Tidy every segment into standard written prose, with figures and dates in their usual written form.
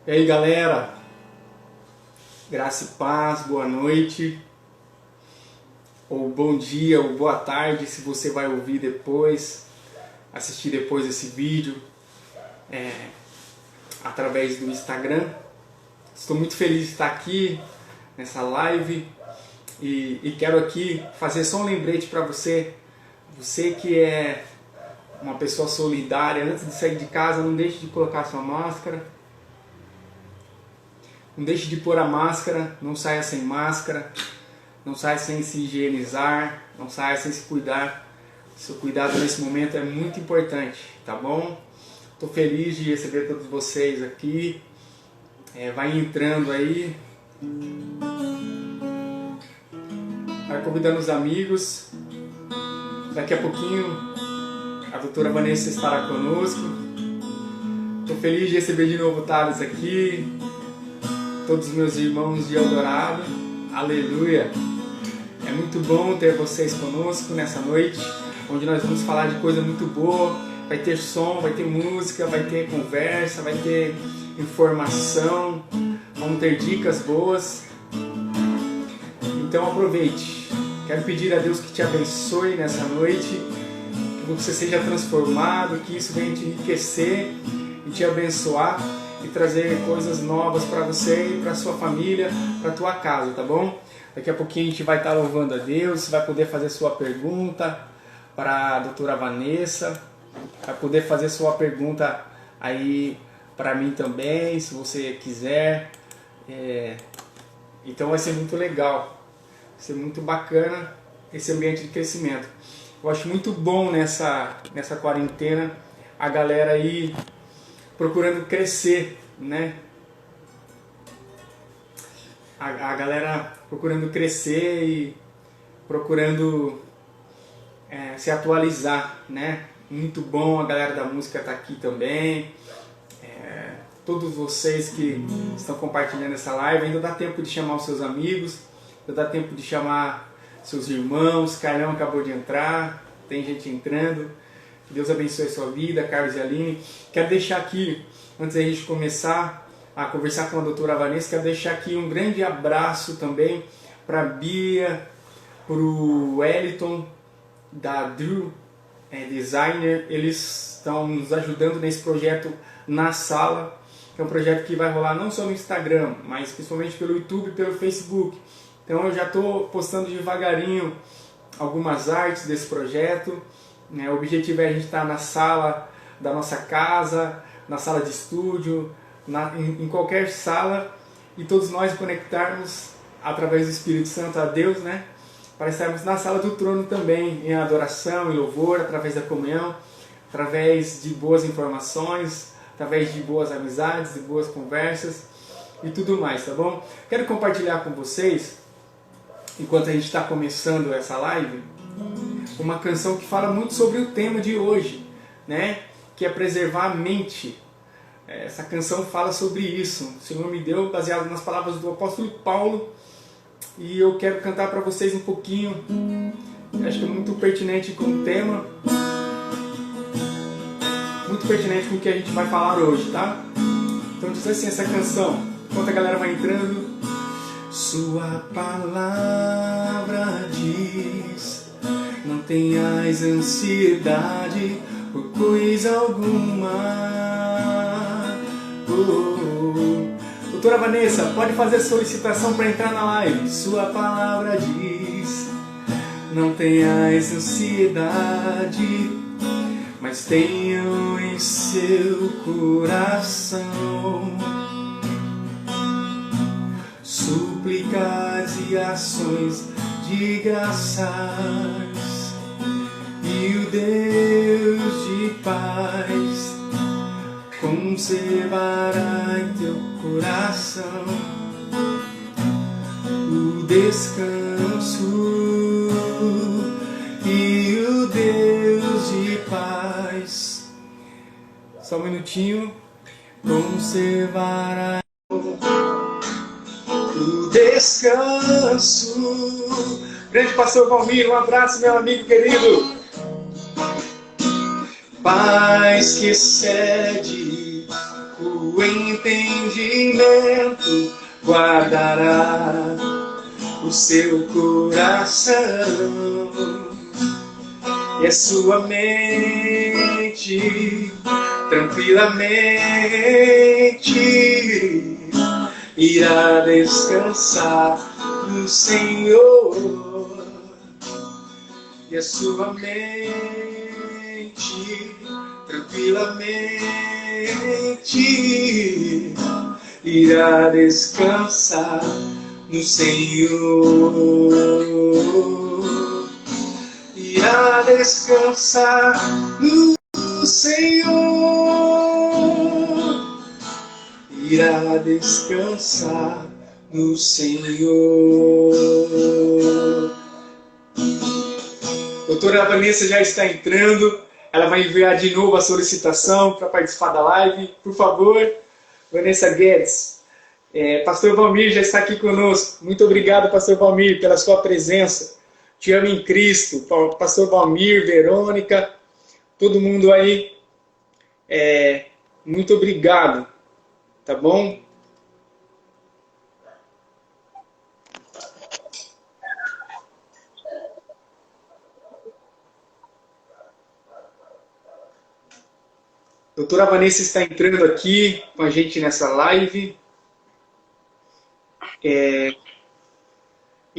E aí galera, graça e paz, boa noite, ou bom dia, ou boa tarde, se você vai ouvir depois, assistir depois esse vídeo através do Instagram. Estou muito feliz de estar aqui nessa live e quero aqui fazer só um lembrete para você que é uma pessoa solidária. Antes de sair de casa, não deixe de colocar sua máscara. Não deixe de pôr a máscara, não saia sem máscara, não saia sem se higienizar, não saia sem se cuidar. Seu cuidado nesse momento é muito importante, tá bom? Estou feliz de receber todos vocês aqui. Vai entrando aí. Vai convidando os amigos. Daqui a pouquinho a doutora Vanessa estará conosco. Estou feliz de receber de novo o Thales aqui. Todos os meus irmãos de Eldorado, aleluia! É muito bom ter vocês conosco nessa noite, onde nós vamos falar de coisa muito boa. Vai ter som, vai ter música, vai ter conversa, vai ter informação, vamos ter dicas boas. Então aproveite. Quero pedir a Deus que te abençoe nessa noite, que você seja transformado, que isso venha te enriquecer e te abençoar e trazer coisas novas para você e para sua família, para tua casa, tá bom? Daqui a pouquinho a gente vai estar louvando a Deus, você vai poder fazer sua pergunta para a doutora Vanessa, vai poder fazer sua pergunta aí para mim também, se você quiser. Então vai ser muito legal, vai ser muito bacana esse ambiente de crescimento. Eu acho muito bom nessa quarentena a galera aí procurando crescer, né? A galera procurando crescer e procurando se atualizar, né? Muito bom, a galera da música tá aqui também. Todos vocês que estão compartilhando essa live, ainda dá tempo de chamar os seus amigos, ainda dá tempo de chamar seus irmãos. Carlão acabou de entrar, tem gente entrando. Que Deus abençoe a sua vida, Carlos e Aline. Quero deixar aqui, antes da gente começar a conversar com a doutora Vanessa, quero deixar aqui um grande abraço também para a Bia, para o Wellington, da Drew Designer. Eles estão nos ajudando nesse projeto Na Sala, que é um projeto que vai rolar não só no Instagram, mas principalmente pelo YouTube e pelo Facebook. Então eu já estou postando devagarinho algumas artes desse projeto. O objetivo é a gente estar na sala da nossa casa, na sala de estúdio, em qualquer sala, e todos nós conectarmos através do Espírito Santo a Deus, né? Para estarmos na sala do trono também, em adoração, em louvor, através da comunhão, através de boas informações, através de boas amizades, de boas conversas e tudo mais, tá bom? Quero compartilhar com vocês, enquanto a gente está começando essa live, uma canção que fala muito sobre o tema de hoje, né? Que é preservar a mente. Essa canção fala sobre isso. O Senhor me deu baseado nas palavras do apóstolo Paulo, e eu quero cantar para vocês um pouquinho. Acho que é muito pertinente com o tema, muito pertinente com o que a gente vai falar hoje, tá? Então diz assim essa canção, enquanto a galera vai entrando. Sua palavra diz: não tenhas ansiedade por coisa alguma. Doutora Vanessa, pode fazer solicitação para entrar na live. Sua palavra diz: não tenhas ansiedade, mas tenham em seu coração súplicas e ações de graças, e o Deus de paz conservará em teu coração o descanso, e o Deus de paz, só um minutinho, conservará o descanso. Grande pastor Valmir, um abraço, meu amigo querido. paz que excede o entendimento guardará o seu coração e a sua mente tranquilamente irá descansar no Senhor e a sua mente tranquilamente irá descansar no Senhor, irá descansar no Senhor, irá descansar no Senhor. Doutora Vanessa já está entrando, ela vai enviar de novo a solicitação para participar da live. Por favor, Vanessa Guedes. Pastor Valmir já está aqui conosco. Muito obrigado, Pastor Valmir, pela sua presença. Te amo em Cristo. Pastor Valmir, Verônica, todo mundo aí. Muito obrigado. Tá bom? Doutora Vanessa está entrando aqui com a gente nessa live. E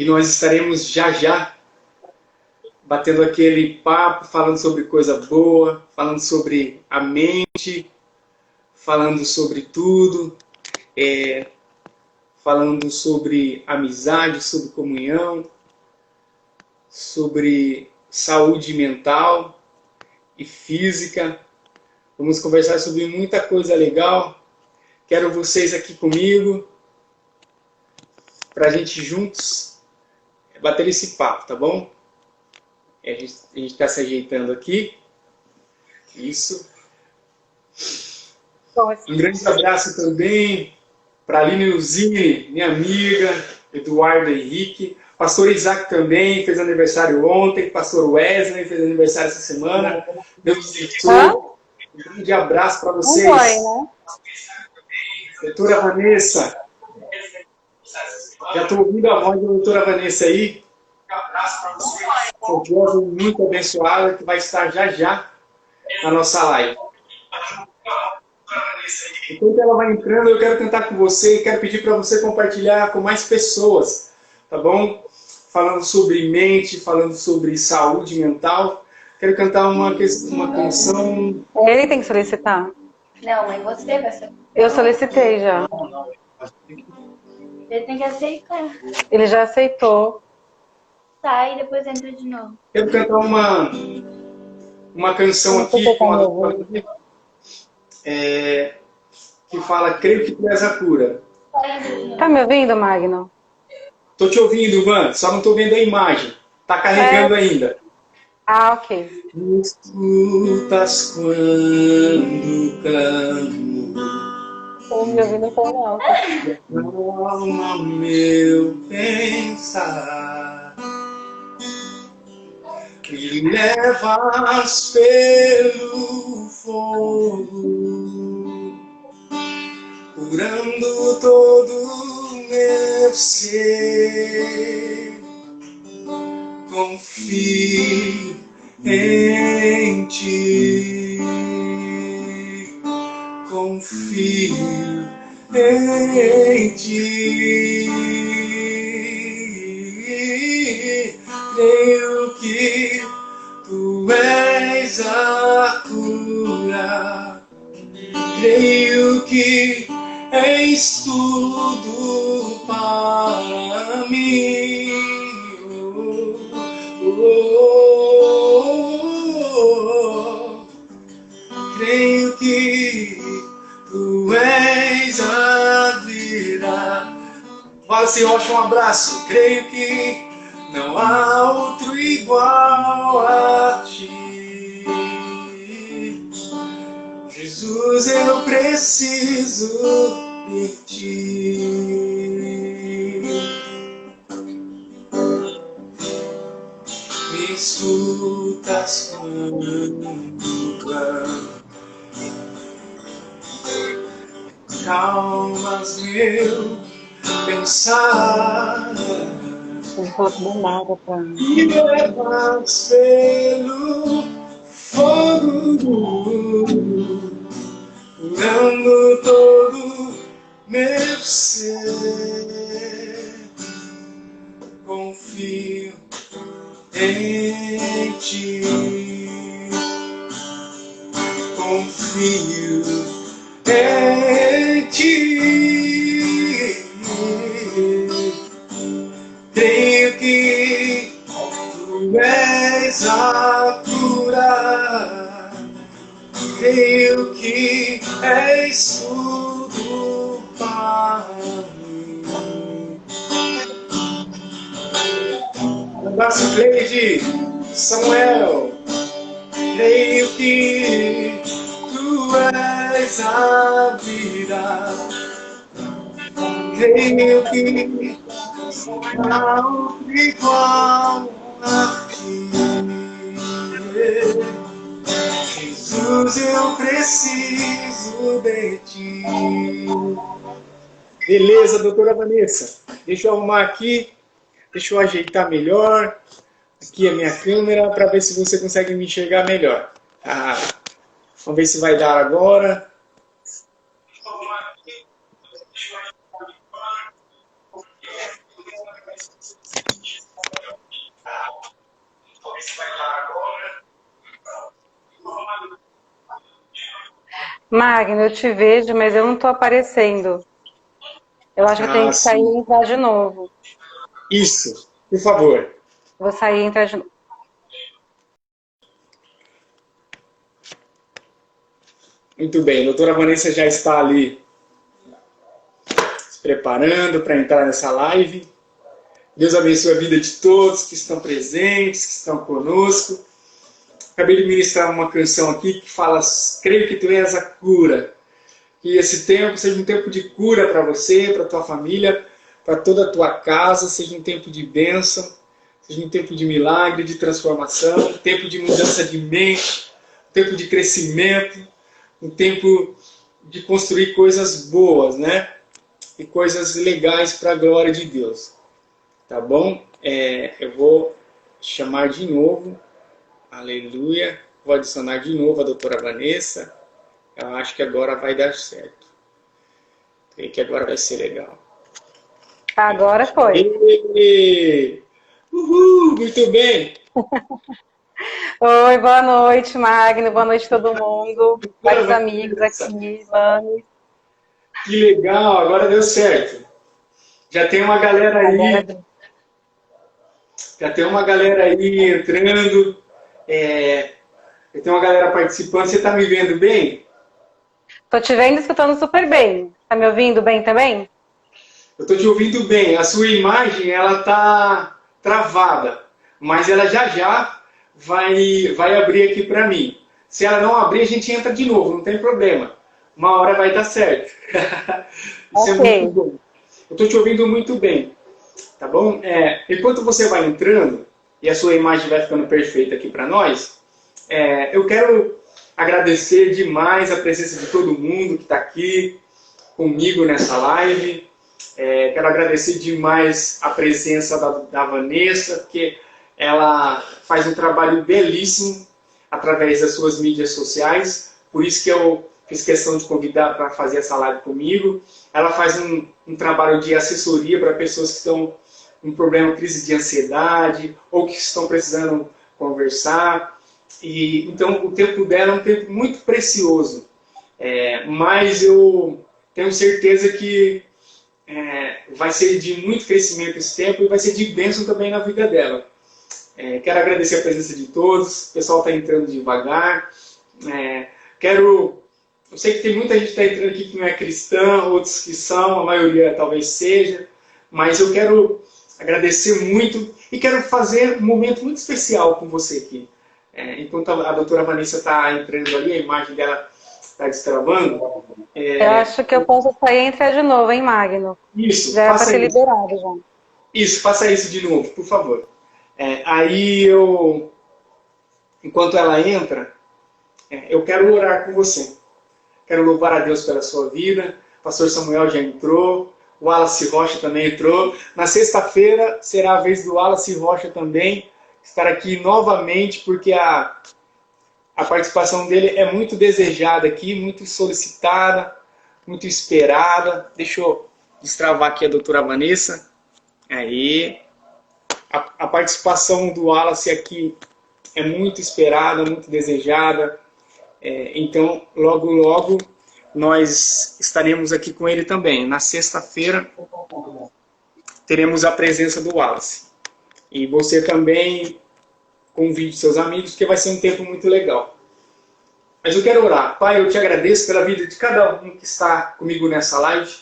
nós estaremos já batendo aquele papo, falando sobre coisa boa, falando sobre a mente, falando sobre tudo, falando sobre amizade, sobre comunhão, sobre saúde mental e física. Vamos conversar sobre muita coisa legal. Quero vocês aqui comigo, para a gente juntos bater esse papo, tá bom? A gente está se ajeitando aqui. Isso. Um grande abraço também para a Aline Luzini, minha amiga, Eduardo Henrique. Pastor Isaac também fez aniversário ontem. Pastor Wesley fez aniversário essa semana. Deus abençoe. Um grande abraço para vocês. Vai, né? Doutora Vanessa. Já estou ouvindo a voz da doutora Vanessa aí. Um abraço para vocês. Uma jovem muito abençoada que vai estar já na nossa live. Enquanto ela vai entrando, eu quero cantar com você e quero pedir para você compartilhar com mais pessoas, tá bom? Falando sobre mente, falando sobre saúde mental. Quero cantar uma canção... Ele tem que solicitar? Não, mas você vai solicitar. Eu solicitei já. Ele tem que aceitar. Ele já aceitou. Sai e depois entra de novo. Quero cantar uma canção aqui com a doutora, que fala, creio que tu és a cura. Sai e entra de novo. Tá me ouvindo, Magno? Tô te ouvindo, Ivan, só não tô vendo a imagem. Tá carregando ainda. Ah, ok. Me escutas quando clamo, Tô me ouvindo com não. calma meu pensar, me levas pelo fogo, curando todo meu ser. Confio em ti, confio em ti, creio que tu és a cura, creio que és tudo para mim. Creio que tu és a vida. Fala, Senhor, um abraço. Creio que não há outro igual a ti. Jesus, eu preciso de ti. Me escutas paz quando clamo. Calmas meu pensar Eu tô com nada pra mim. e levas pelo fogo curando todo meu ser. Confio em ti, confio em ti. Creio que tu és a cura, creio que és tudo para mim. Um abraço, Cleide, Samuel. Creio que tu és a vida. Creio que não igual a ti. Jesus, eu preciso de ti. Beleza, doutora Vanessa. Deixa eu arrumar aqui. Deixa eu ajeitar melhor aqui a minha câmera para ver se você consegue me enxergar melhor. Vamos ver se vai dar agora. Magno, eu te vejo, mas eu não tô aparecendo. Eu acho que eu tenho que sair e entrar de novo. Isso, por favor. Vou sair e entrar de novo. Muito bem, a doutora Vanessa já está ali se preparando para entrar nessa live. Deus abençoe a vida de todos que estão presentes, que estão conosco. Acabei de ministrar uma canção aqui que fala: creio que tu és a cura. Que esse tempo seja um tempo de cura para você, para a tua família, para toda a tua casa, seja um tempo de bênção, seja um tempo de milagre, de transformação, um tempo de mudança de mente, um tempo de crescimento, um tempo de construir coisas boas, né? E coisas legais para a glória de Deus. Tá bom? Eu vou chamar de novo, aleluia, vou adicionar de novo a doutora Vanessa. Eu acho que agora vai dar certo. Creio que agora vai ser legal. Agora foi. Uhul, muito bem. Oi, boa noite, Magno. Boa noite, todo mundo. Vários amigos aqui, Vani. Que legal, agora deu certo. Já tem uma galera aí. Já tem uma galera aí entrando. Já tem uma galera participando. Você está me vendo bem? Tô te vendo e escutando super bem. Tá me ouvindo bem também? Eu estou te ouvindo bem. A sua imagem, ela está travada. Mas ela já vai abrir aqui para mim. Se ela não abrir, a gente entra de novo, não tem problema. Uma hora vai dar certo. Isso Ok. é muito bom. Eu estou te ouvindo muito bem. Tá bom? Enquanto você vai entrando e a sua imagem vai ficando perfeita aqui para nós, eu quero agradecer demais a presença de todo mundo que está aqui comigo nessa live. Quero agradecer demais a presença da Vanessa, porque ela faz um trabalho belíssimo através das suas mídias sociais. Por isso que eu fiz questão de convidar para fazer essa live comigo. Ela faz um trabalho de assessoria para pessoas que estão com problema, crise de ansiedade, ou que estão precisando conversar. E então o tempo dela é um tempo muito precioso. Mas eu tenho certeza que vai ser de muito crescimento esse tempo e vai ser de bênção também na vida dela. Quero agradecer a presença de todos. O pessoal está entrando devagar. Eu sei que tem muita gente que está entrando aqui que não é cristã, outros que são, a maioria talvez seja, mas eu quero agradecer muito e quero fazer um momento muito especial com você aqui. Enquanto a doutora Vanessa está entrando ali, a imagem dela está destravando. Eu acho que eu posso sair e entrar de novo, hein, Magno? Isso, Já é para faça ter isso. liberado já. Isso, faça isso de novo, por favor. Aí eu enquanto ela entra, eu quero orar com você. Quero louvar a Deus pela sua vida. O pastor Samuel já entrou. O Wallace Rocha também entrou. Na sexta-feira será a vez do Wallace Rocha também estar aqui novamente, porque a participação dele é muito desejada aqui, muito solicitada, muito esperada. Deixa eu destravar aqui a doutora Vanessa. Aí. A participação do Wallace aqui é muito esperada, muito desejada. Então, logo, logo, nós estaremos aqui com ele também. Na sexta-feira, teremos a presença do Wallace. E você também convide seus amigos, porque vai ser um tempo muito legal. Mas eu quero orar. Pai, eu te agradeço pela vida de cada um que está comigo nessa live.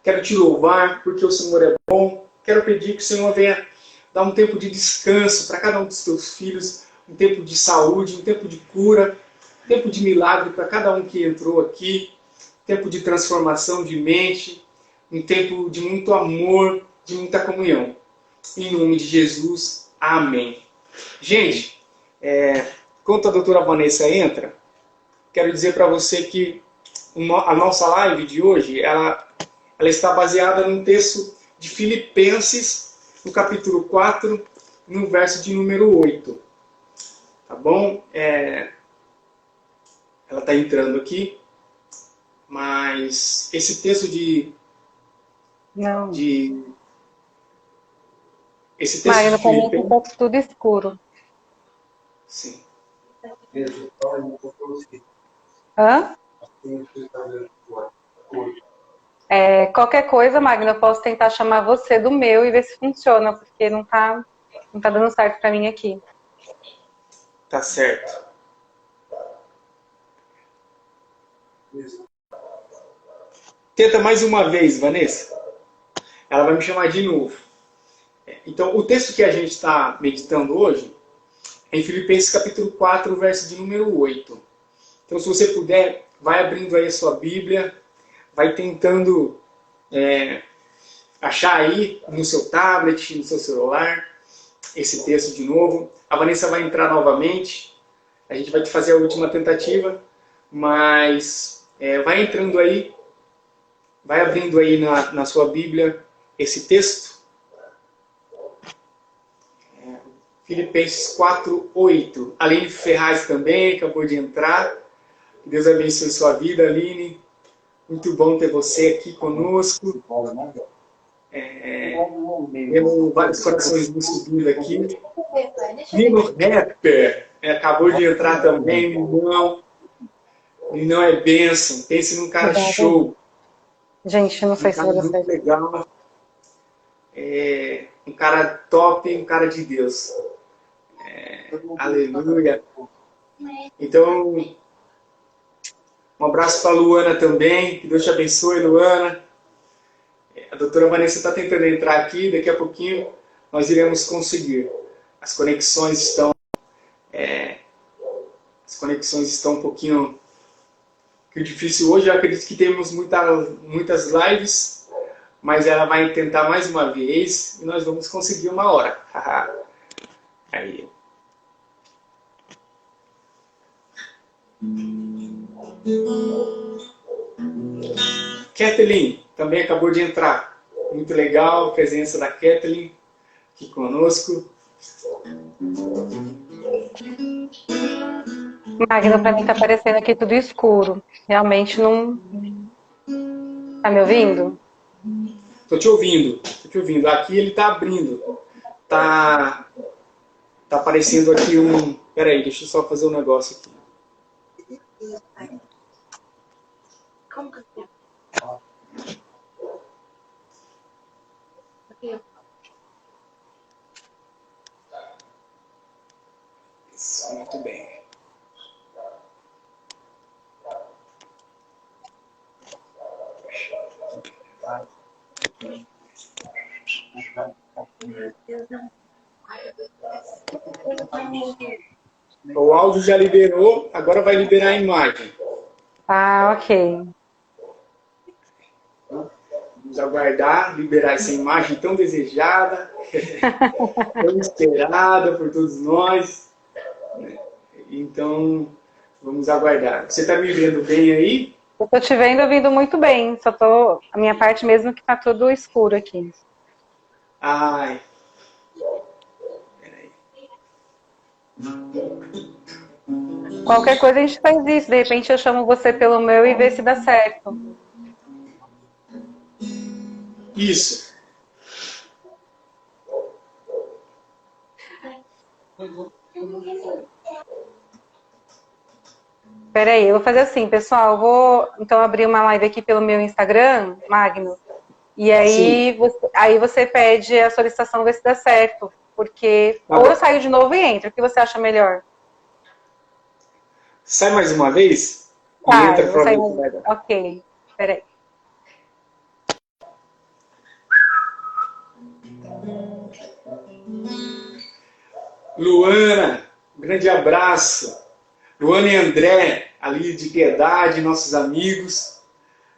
Quero te louvar, porque o Senhor é bom. Quero pedir que o Senhor venha dar um tempo de descanso para cada um dos teus filhos, um tempo de saúde, um tempo de cura, um tempo de milagre para cada um que entrou aqui, um tempo de transformação de mente, um tempo de muito amor, de muita comunhão. Em nome de Jesus, amém. Gente, enquanto a doutora Vanessa entra, quero dizer para você que a nossa live de hoje, ela está baseada num texto de Filipenses, no capítulo 4, no verso de número 8. Tá bom? Ela está entrando aqui, mas esse texto esse texto Mas de no começo Filipenses... tá tudo escuro. Sim. Hã? Qualquer coisa, Magno, eu posso tentar chamar você do meu e ver se funciona, porque não tá dando certo pra mim aqui. Tá certo. Tenta mais uma vez, Vanessa. Ela vai me chamar de novo. Então, o texto que a gente está meditando hoje é em Filipenses capítulo 4, verso de número 8. Então, se você puder, vai abrindo aí a sua Bíblia, vai tentando achar aí no seu tablet, no seu celular, esse texto de novo. A Vanessa vai entrar novamente, a gente vai fazer a última tentativa, mas vai entrando aí, vai abrindo aí na sua Bíblia esse texto. Filipenses 4, 8. Aline Ferraz também acabou de entrar. Que Deus abençoe sua vida, Aline. Muito bom ter você aqui conosco. Temos vários corações subindo aqui. Nino Rapper acabou de entrar também. Ninão é bênção. Pense num cara show. Gente, não sei se vai dar certo. Legal. Um cara top, um cara de Deus. Aleluia. Então, um abraço para a Luana também. Que Deus te abençoe, Luana. A doutora Vanessa está tentando entrar aqui. Daqui a pouquinho nós iremos conseguir. As conexões estão um pouquinho difícil hoje. Eu acredito que temos muitas lives, mas ela vai tentar mais uma vez e nós vamos conseguir uma hora. Aí. Kathleen também acabou de entrar. Muito legal a presença da Kathleen aqui conosco. Magno, pra mim tá aparecendo aqui tudo escuro. Realmente não... Tá me ouvindo? Tô te ouvindo. Aqui ele tá abrindo. Tá aparecendo aqui um... Peraí, deixa eu só fazer um negócio aqui. Como que eu... Isso, muito bem. O áudio já liberou, agora vai liberar a imagem. Ah, ok. Vamos aguardar, liberar essa imagem tão desejada, tão esperada por todos nós. Então, vamos aguardar. Você está me vendo bem aí? Eu tô te vendo ouvindo muito bem. Só tô. A minha parte mesmo que tá tudo escuro aqui. Ai. Peraí. Qualquer coisa a gente faz isso. De repente eu chamo você pelo meu e vê se dá certo. Isso. Peraí, eu vou fazer assim, pessoal. Eu vou então abrir uma live aqui pelo meu Instagram, Magno. E aí você pede a solicitação, ver se dá certo. Porque Tá ou bom. eu saio de novo e entro. O que você acha melhor? Sai mais uma vez e Tá, entra eu vou para sair. ver se vai dar. Ok, peraí. Luana, um grande abraço. Luana e André, ali de Piedade, nossos amigos.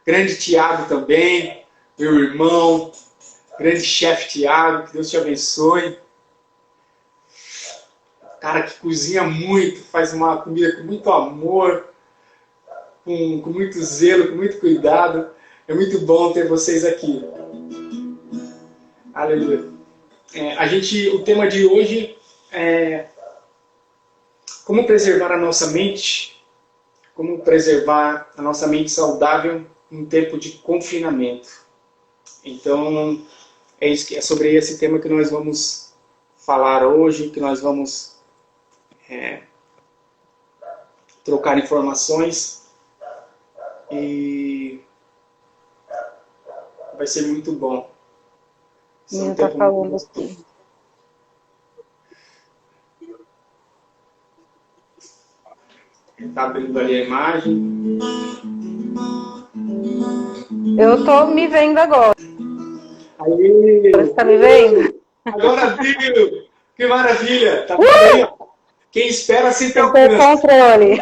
Grande Tiago também, meu irmão. Grande chefe Tiago, que Deus te abençoe. Cara que cozinha muito, faz uma comida com muito amor, com muito zelo, com muito cuidado. É muito bom ter vocês aqui. Aleluia. O tema de hoje é como preservar a nossa mente, como preservar a nossa mente saudável em tempo de confinamento. Então, é sobre esse tema que nós vamos falar hoje, que nós vamos trocar informações e vai ser muito bom. Ele tá falando aqui. Está abrindo ali a imagem. Eu tô me vendo agora. Aí. Você tá me vendo? Agora viu! Que maravilha! Tá vendo aí? Ó? Quem espera sempre Tem alcança. controle.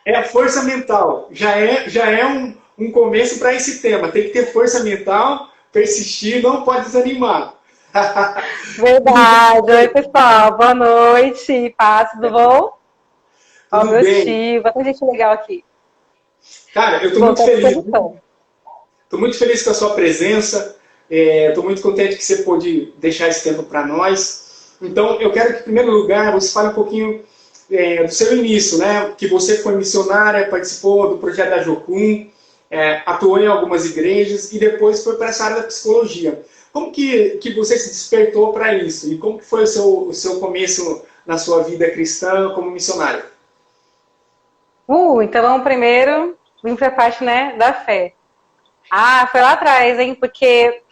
É a força mental. Já é um começo para esse tema. Tem que ter força mental, persistir, não pode desanimar. Verdade. Oi, pessoal. Boa noite. Paz, tudo bom? Ó, Tudo meu bem. tio. Bastante gente legal aqui. Cara, eu estou Bom, muito tá à feliz. disposição. Estou muito feliz com a sua presença. Estou muito contente que você pôde deixar esse tempo para nós. Então, eu quero que, em primeiro lugar, você fale um pouquinho do seu início, né? Que você foi missionária, participou do projeto da Jocum, atuou em algumas igrejas e depois foi para essa área da psicologia. Como que você se despertou para isso? E como que foi o seu começo na sua vida cristã como missionária? Então vamos primeiro vir para a parte, né, da fé. Foi lá atrás, hein? Porque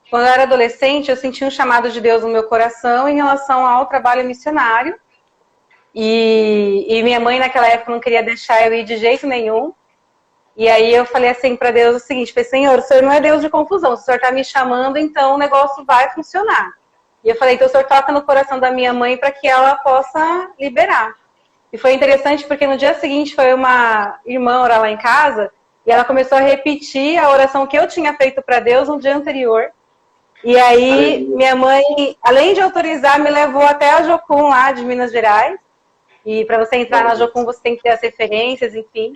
quando eu era adolescente, eu senti um chamado de Deus no meu coração em relação ao trabalho missionário. E minha mãe, naquela época, não queria deixar eu ir de jeito nenhum. E aí eu falei assim para Deus o seguinte, falei, Senhor, o Senhor não é Deus de confusão, se o Senhor está me chamando, então o negócio vai funcionar. E eu falei, então o Senhor toca no coração da minha mãe para que ela possa liberar. E foi interessante porque no dia seguinte foi uma irmã orar lá em casa e ela começou a repetir a oração que eu tinha feito para Deus no dia anterior. E aí minha mãe, além de autorizar, me levou até a Jocum lá de Minas Gerais. E para você entrar na Jocum você tem que ter as referências, enfim.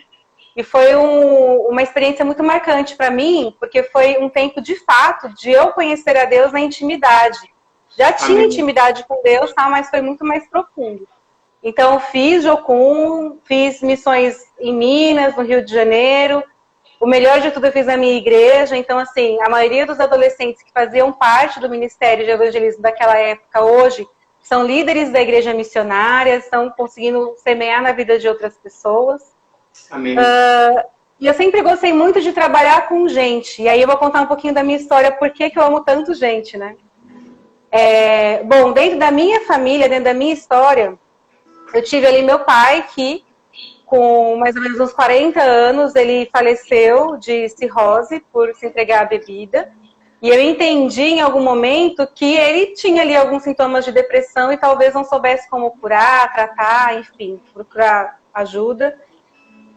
E foi uma experiência muito marcante para mim, porque foi um tempo de fato de eu conhecer a Deus na intimidade. Já tinha intimidade com Deus, tá? Mas foi muito mais profundo. Então, fiz Jocum, fiz missões em Minas, no Rio de Janeiro. O melhor de tudo eu fiz na minha igreja. Então, assim, a maioria dos adolescentes que faziam parte do Ministério de Evangelismo daquela época, hoje, são líderes da igreja missionária, estão conseguindo semear na vida de outras pessoas. Amém. E eu sempre gostei muito de trabalhar com gente. E aí eu vou contar um pouquinho da minha história, por que eu amo tanto gente, né? Bom, dentro da minha família, dentro da minha história, eu tive ali meu pai que, com mais ou menos uns 40 anos, ele faleceu de cirrose por se entregar à bebida. E eu entendi em algum momento que ele tinha ali alguns sintomas de depressão e talvez não soubesse como curar, tratar, enfim, procurar ajuda.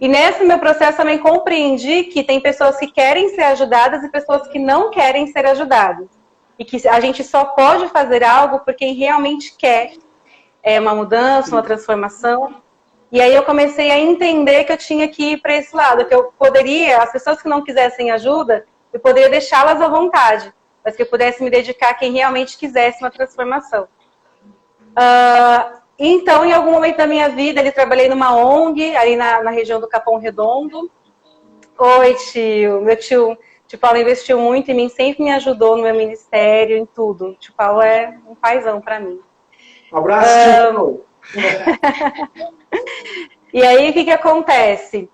E nesse meu processo também compreendi que tem pessoas que querem ser ajudadas e pessoas que não querem ser ajudadas. E que a gente só pode fazer algo por quem realmente quer. uma mudança, uma transformação. E aí eu comecei a entender que eu tinha que ir para esse lado, que eu poderia, as pessoas que não quisessem ajuda, eu poderia deixá-las à vontade, mas que eu pudesse me dedicar a quem realmente quisesse uma transformação. Então, em algum momento da minha vida, eu trabalhei numa ONG, ali na região do Capão Redondo. Oi, tio. Meu tio Paulo investiu muito em mim, sempre me ajudou no meu ministério, em tudo. O tio Paulo é um paizão para mim. Um abraço, tio Paulo. E aí, o que acontece?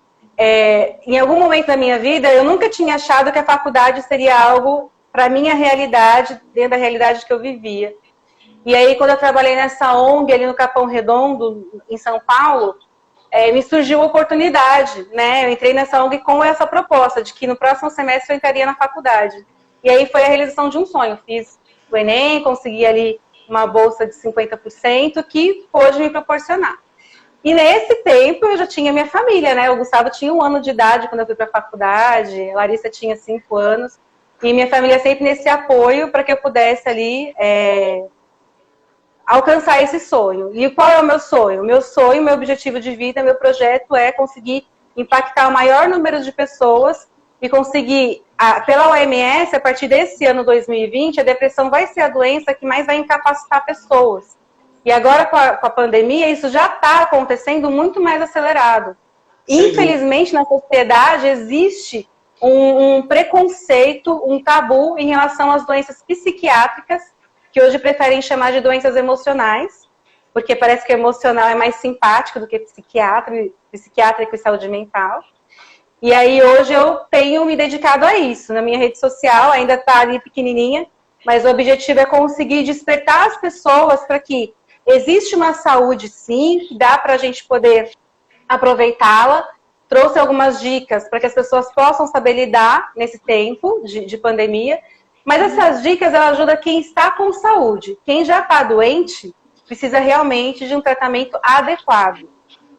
Em algum momento da minha vida, eu nunca tinha achado que a faculdade seria algo para minha realidade, dentro da realidade que eu vivia. E aí, quando eu trabalhei nessa ONG ali no Capão Redondo, em São Paulo, me surgiu a oportunidade, né? Eu entrei nessa ONG com essa proposta de que no próximo semestre eu entraria na faculdade. E aí foi a realização de um sonho. Fiz o Enem, consegui ali uma bolsa de 50% que pôde me proporcionar. E nesse tempo eu já tinha minha família, né? O Gustavo tinha 1 ano de idade quando eu fui para a faculdade, a Larissa tinha 5 anos. E minha família sempre nesse apoio para que eu pudesse ali alcançar esse sonho. E qual é o meu sonho? Meu sonho, meu objetivo de vida, meu projeto é conseguir impactar o maior número de pessoas e conseguir, pela OMS, a partir desse ano 2020, a depressão vai ser a doença que mais vai incapacitar pessoas. E agora, com a pandemia, isso já está acontecendo muito mais acelerado. Sim. Infelizmente, na sociedade, existe um preconceito, um tabu em relação às doenças psiquiátricas, que hoje preferem chamar de doenças emocionais, porque parece que emocional é mais simpático do que psiquiátrico e saúde mental. E aí hoje eu tenho me dedicado a isso. Na minha rede social, ainda está ali pequenininha, mas o objetivo é conseguir despertar as pessoas para que existe uma saúde sim, que dá para a gente poder aproveitá-la. Trouxe algumas dicas para que as pessoas possam saber lidar nesse tempo de pandemia. Mas essas dicas, elas ajudam quem está com saúde. Quem já está doente, precisa realmente de um tratamento adequado.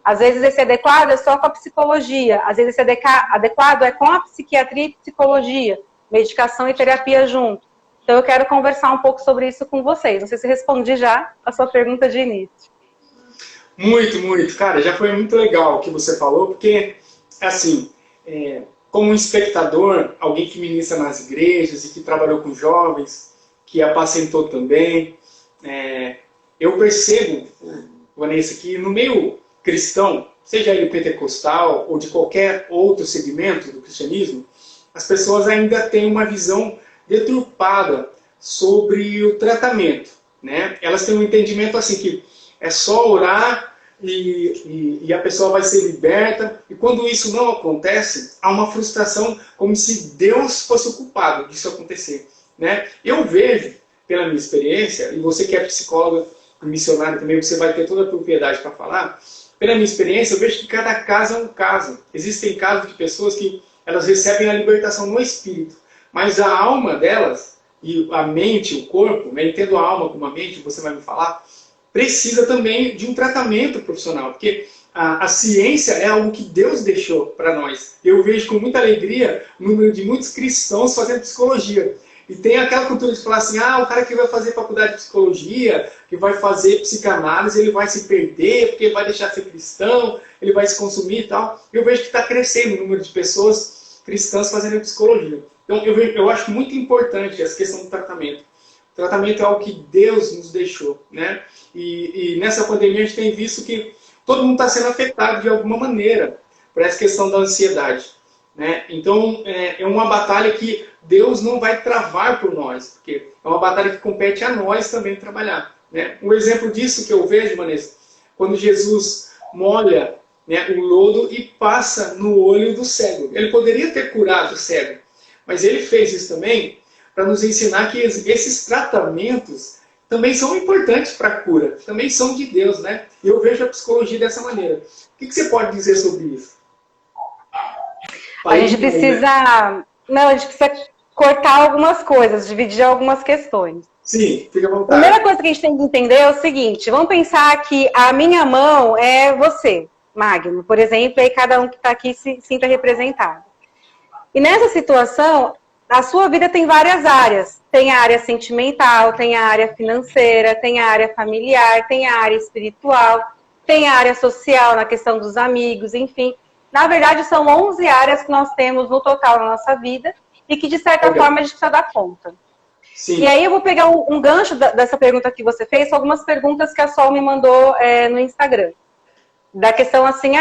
Às vezes esse adequado é só com a psicologia. Às vezes esse adequado é com a psiquiatria e psicologia. Medicação e terapia junto. Então eu quero conversar um pouco sobre isso com vocês. Não sei se respondi já a sua pergunta de início. Muito, muito. Cara, já foi muito legal o que você falou, porque, assim... como um espectador, alguém que ministra nas igrejas e que trabalhou com jovens, que apacentou também, eu percebo, Vanessa, que no meio cristão, seja ele pentecostal ou de qualquer outro segmento do cristianismo, as pessoas ainda têm uma visão deturpada sobre o tratamento, né? Elas têm um entendimento assim que é só orar e a pessoa vai ser liberta. E quando isso não acontece, há uma frustração, como se Deus fosse o culpado disso acontecer, né? Eu vejo, pela minha experiência, e você que é psicóloga e missionária também, você vai ter toda a propriedade para falar, pela minha experiência, eu vejo que cada caso é um caso. Existem casos de pessoas que elas recebem a libertação no espírito, mas a alma delas, e a mente, o corpo, né, entendo a alma como a mente, você vai me falar, precisa também de um tratamento profissional, porque a ciência é algo que Deus deixou para nós. Eu vejo com muita alegria o número de muitos cristãos fazendo psicologia. E tem aquela cultura de falar assim, o cara que vai fazer faculdade de psicologia, que vai fazer psicanálise, ele vai se perder, porque ele vai deixar de ser cristão, ele vai se consumir e tal. Eu vejo que está crescendo o número de pessoas cristãs fazendo psicologia. Então eu acho muito importante essa questão do tratamento. O tratamento é algo que Deus nos deixou, né? E nessa pandemia a gente tem visto que todo mundo está sendo afetado de alguma maneira por essa questão da ansiedade, né? Então é uma batalha que Deus não vai travar por nós, porque é uma batalha que compete a nós também trabalhar, né? Um exemplo disso que eu vejo, Vanessa, quando Jesus molha, né, o lodo e passa no olho do cego. Ele poderia ter curado o cego, mas ele fez isso também para nos ensinar que esses tratamentos também são importantes para a cura, também são de Deus, né? E eu vejo a psicologia dessa maneira. O que você pode dizer sobre isso? A gente precisa cortar algumas coisas, dividir algumas questões. Sim, fica à vontade. A primeira coisa que a gente tem que entender é o seguinte, vamos pensar que a minha mão é você, Magno, por exemplo, e cada um que está aqui se sinta representado. E nessa situação, a sua vida tem várias áreas. Tem a área sentimental, tem a área financeira, tem a área familiar, tem a área espiritual, tem a área social, na questão dos amigos, enfim. Na verdade, são 11 áreas que nós temos no total na nossa vida e que, de certa forma, a gente precisa dar conta. Sim. E aí eu vou pegar um gancho dessa pergunta que você fez, algumas perguntas que a Sol me mandou no Instagram. Da questão assim,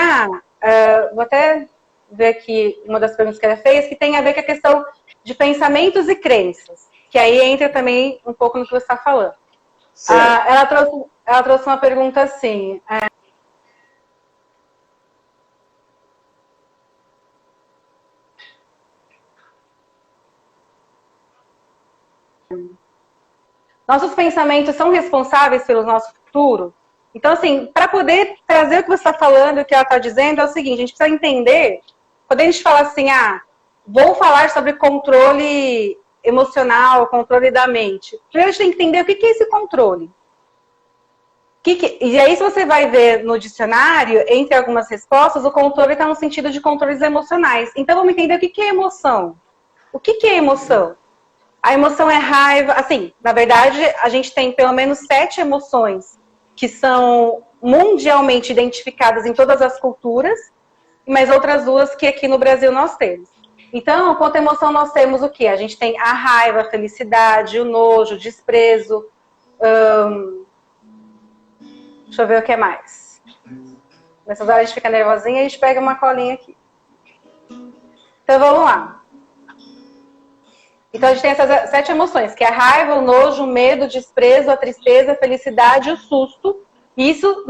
vou até ver aqui uma das perguntas que ela fez, que tem a ver com a questão de pensamentos e crenças. Que aí entra também um pouco no que você está falando. Ela trouxe uma pergunta assim... Nossos pensamentos são responsáveis pelo nosso futuro? Então, assim, para poder trazer o que você está falando, o que ela está dizendo, é o seguinte, a gente precisa entender, quando a gente fala assim, vou falar sobre controle emocional, controle da mente. Primeiro a gente tem que entender o que é esse controle. E aí, se você vai ver no dicionário, entre algumas respostas, o controle está no sentido de controles emocionais. Então, vamos entender o que é emoção. O que é emoção? A emoção é raiva. Assim, na verdade, a gente tem pelo menos 7 emoções que são mundialmente identificadas em todas as culturas, mas outras 2 que aqui no Brasil nós temos. Então, quanto à emoção, nós temos o quê? A gente tem a raiva, a felicidade, o nojo, o desprezo. Deixa eu ver o que mais. Nessas horas a gente fica nervosinha e a gente pega uma colinha aqui. Então, vamos lá. Então, a gente tem essas 7 emoções, que é a raiva, o nojo, o medo, o desprezo, a tristeza, a felicidade, o susto. Isso,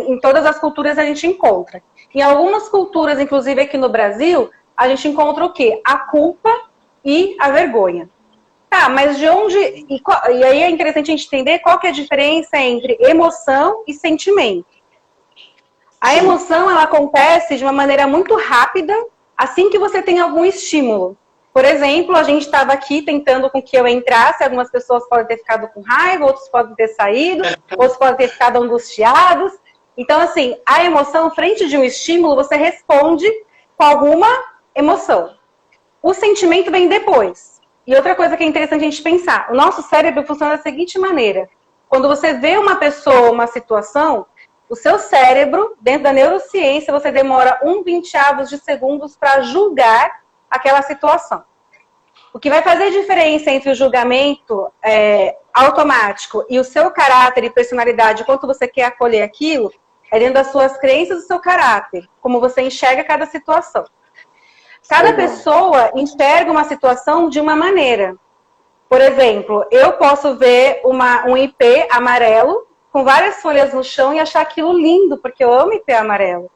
em todas as culturas, a gente encontra. Em algumas culturas, inclusive aqui no Brasil, a gente encontra o quê? A culpa e a vergonha. Tá, mas de onde... E aí é interessante a gente entender qual que é a diferença entre emoção e sentimento. A emoção, ela acontece de uma maneira muito rápida, assim que você tem algum estímulo. Por exemplo, a gente estava aqui tentando com que eu entrasse, algumas pessoas podem ter ficado com raiva, outros podem ter saído, outros podem ter ficado angustiados. Então, assim, a emoção, frente de um estímulo, você responde com alguma emoção. O sentimento vem depois. E outra coisa que é interessante a gente pensar, o nosso cérebro funciona da seguinte maneira. Quando você vê uma pessoa, uma situação, o seu cérebro, dentro da neurociência, você demora 1/20 de segundos para julgar aquela situação. O que vai fazer diferença entre o julgamento automático e o seu caráter e personalidade, quanto você quer acolher aquilo, é dentro das suas crenças e do seu caráter, como você enxerga cada situação. Cada pessoa enxerga uma situação de uma maneira. Por exemplo, eu posso ver um ipê amarelo com várias folhas no chão e achar aquilo lindo, porque eu amo ipê amarelo.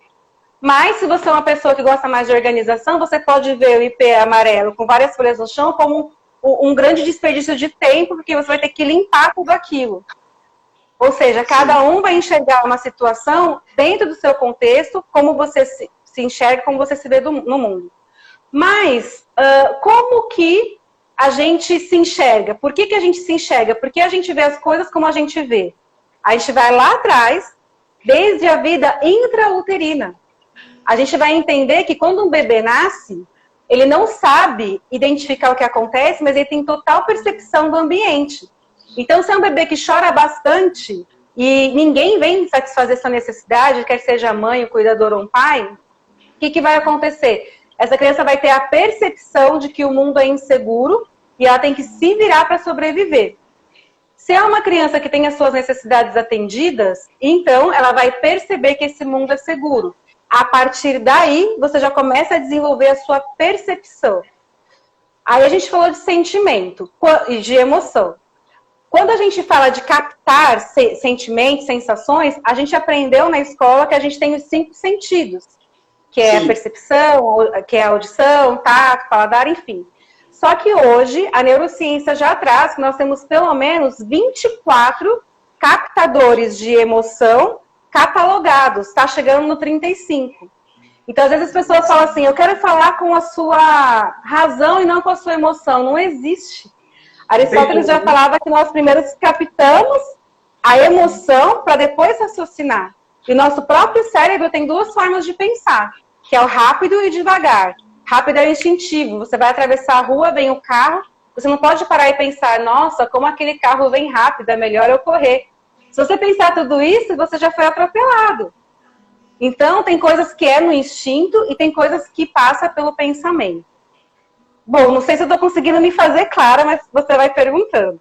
Mas, se você é uma pessoa que gosta mais de organização, você pode ver o ipê amarelo com várias folhas no chão como um grande desperdício de tempo, porque você vai ter que limpar tudo aquilo. Ou seja, cada um vai enxergar uma situação dentro do seu contexto, como você se enxerga, como você se vê no mundo. Mas, como que a gente se enxerga? Por que a gente se enxerga? Porque a gente vê as coisas como a gente vê. A gente vai lá atrás, desde a vida intrauterina. A gente vai entender que quando um bebê nasce, ele não sabe identificar o que acontece, mas ele tem total percepção do ambiente. Então, se é um bebê que chora bastante e ninguém vem satisfazer sua necessidade, quer seja a mãe, o cuidador ou um pai, o que vai acontecer? Essa criança vai ter a percepção de que o mundo é inseguro e ela tem que se virar para sobreviver. Se é uma criança que tem as suas necessidades atendidas, então ela vai perceber que esse mundo é seguro. A partir daí, você já começa a desenvolver a sua percepção. Aí a gente falou de sentimento e de emoção. Quando a gente fala de captar sentimentos, sensações, a gente aprendeu na escola que a gente tem os 5 sentidos. Que é a percepção, que é a audição, tato, paladar, enfim. Só que hoje, a neurociência já traz que nós temos pelo menos 24 captadores de emoção catalogados, está chegando no 35. Então, às vezes as pessoas falam assim, eu quero falar com a sua razão e não com a sua emoção. Não existe. Aristóteles já falava que nós primeiro captamos a emoção para depois raciocinar. E o nosso próprio cérebro tem 2 formas de pensar, que é o rápido e o devagar. Rápido é o instintivo. Você vai atravessar a rua, vem o carro, você não pode parar e pensar, nossa, como aquele carro vem rápido, é melhor eu correr. Se você pensar tudo isso, você já foi atropelado. Então, tem coisas que é no instinto e tem coisas que passa pelo pensamento. Bom, não sei se eu estou conseguindo me fazer clara, mas você vai perguntando.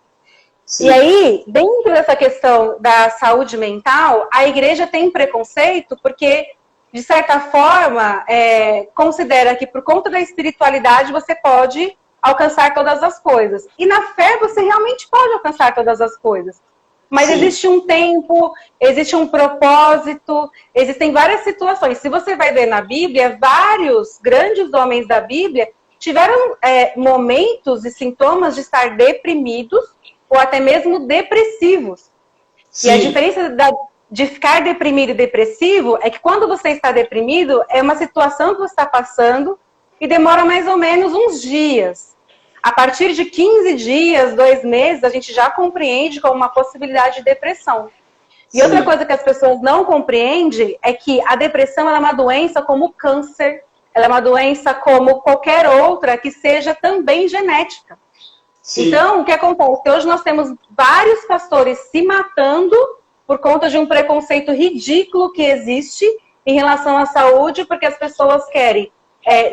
Sim. E aí, dentro dessa questão da saúde mental, a igreja tem preconceito porque, de certa forma, considera que por conta da espiritualidade você pode alcançar todas as coisas. E na fé você realmente pode alcançar todas as coisas. Mas sim, existe um tempo, existe um propósito, existem várias situações. Se você vai ver na Bíblia, vários grandes homens da Bíblia tiveram momentos e sintomas de estar deprimidos ou até mesmo depressivos. Sim. E a diferença de ficar deprimido e depressivo é que quando você está deprimido, é uma situação que você está passando e demora mais ou menos uns dias. A partir de 15 dias, 2 meses, a gente já compreende como uma possibilidade de depressão. E sim, outra coisa que as pessoas não compreendem é que a depressão ela é uma doença como o câncer, ela é uma doença como qualquer outra que seja também genética. Sim. Então, o que acontece? Hoje nós temos vários pastores se matando por conta de um preconceito ridículo que existe em relação à saúde, porque as pessoas querem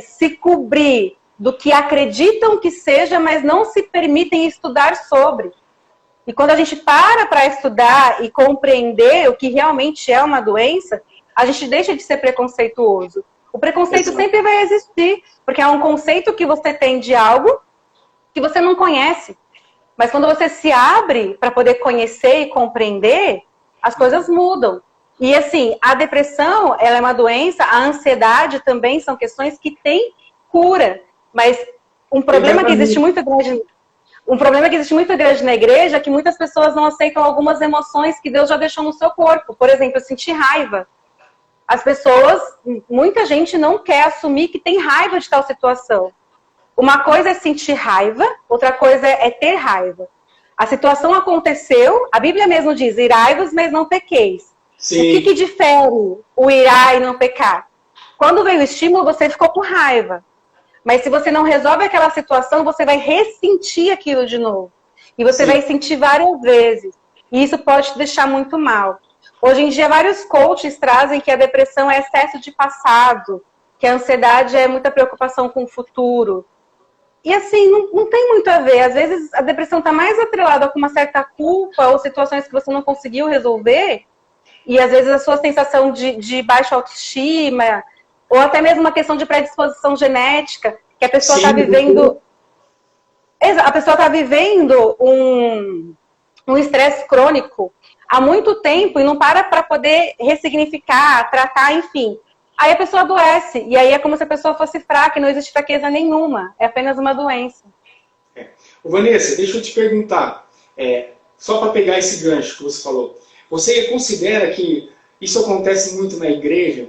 se cobrir do que acreditam que seja, mas não se permitem estudar sobre. E quando a gente para estudar e compreender o que realmente é uma doença, a gente deixa de ser preconceituoso. O preconceito sempre vai existir, porque é um conceito que você tem de algo que você não conhece. Mas quando você se abre para poder conhecer e compreender, as coisas mudam. E assim, a depressão, ela é uma doença, a ansiedade também são questões que têm cura. Mas um problema que existe muito grande, na igreja é que muitas pessoas não aceitam algumas emoções que Deus já deixou no seu corpo. Por exemplo, eu senti raiva. As pessoas, muita gente não quer assumir que tem raiva de tal situação. Uma coisa é sentir raiva, outra coisa é ter raiva. A situação aconteceu, a Bíblia mesmo diz, irai-vos, mas não pequeis. Sim. O que difere o irar e não pecar? Quando veio o estímulo, você ficou com raiva. Mas se você não resolve aquela situação, você vai ressentir aquilo de novo. E você vai sentir várias vezes. E isso pode te deixar muito mal. Hoje em dia, vários coaches trazem que a depressão é excesso de passado, que a ansiedade é muita preocupação com o futuro. E assim, não tem muito a ver. Às vezes, a depressão está mais atrelada com uma certa culpa ou situações que você não conseguiu resolver. E às vezes a sua sensação de baixa autoestima, ou até mesmo uma questão de predisposição genética, que a pessoa está vivendo... A pessoa está vivendo um estresse crônico há muito tempo e não para poder ressignificar, tratar, enfim. Aí a pessoa adoece. E aí é como se a pessoa fosse fraca e não existe fraqueza nenhuma. É apenas uma doença. Vanessa, deixa eu te perguntar. Só para pegar esse gancho que você falou. Você considera que isso acontece muito na igreja?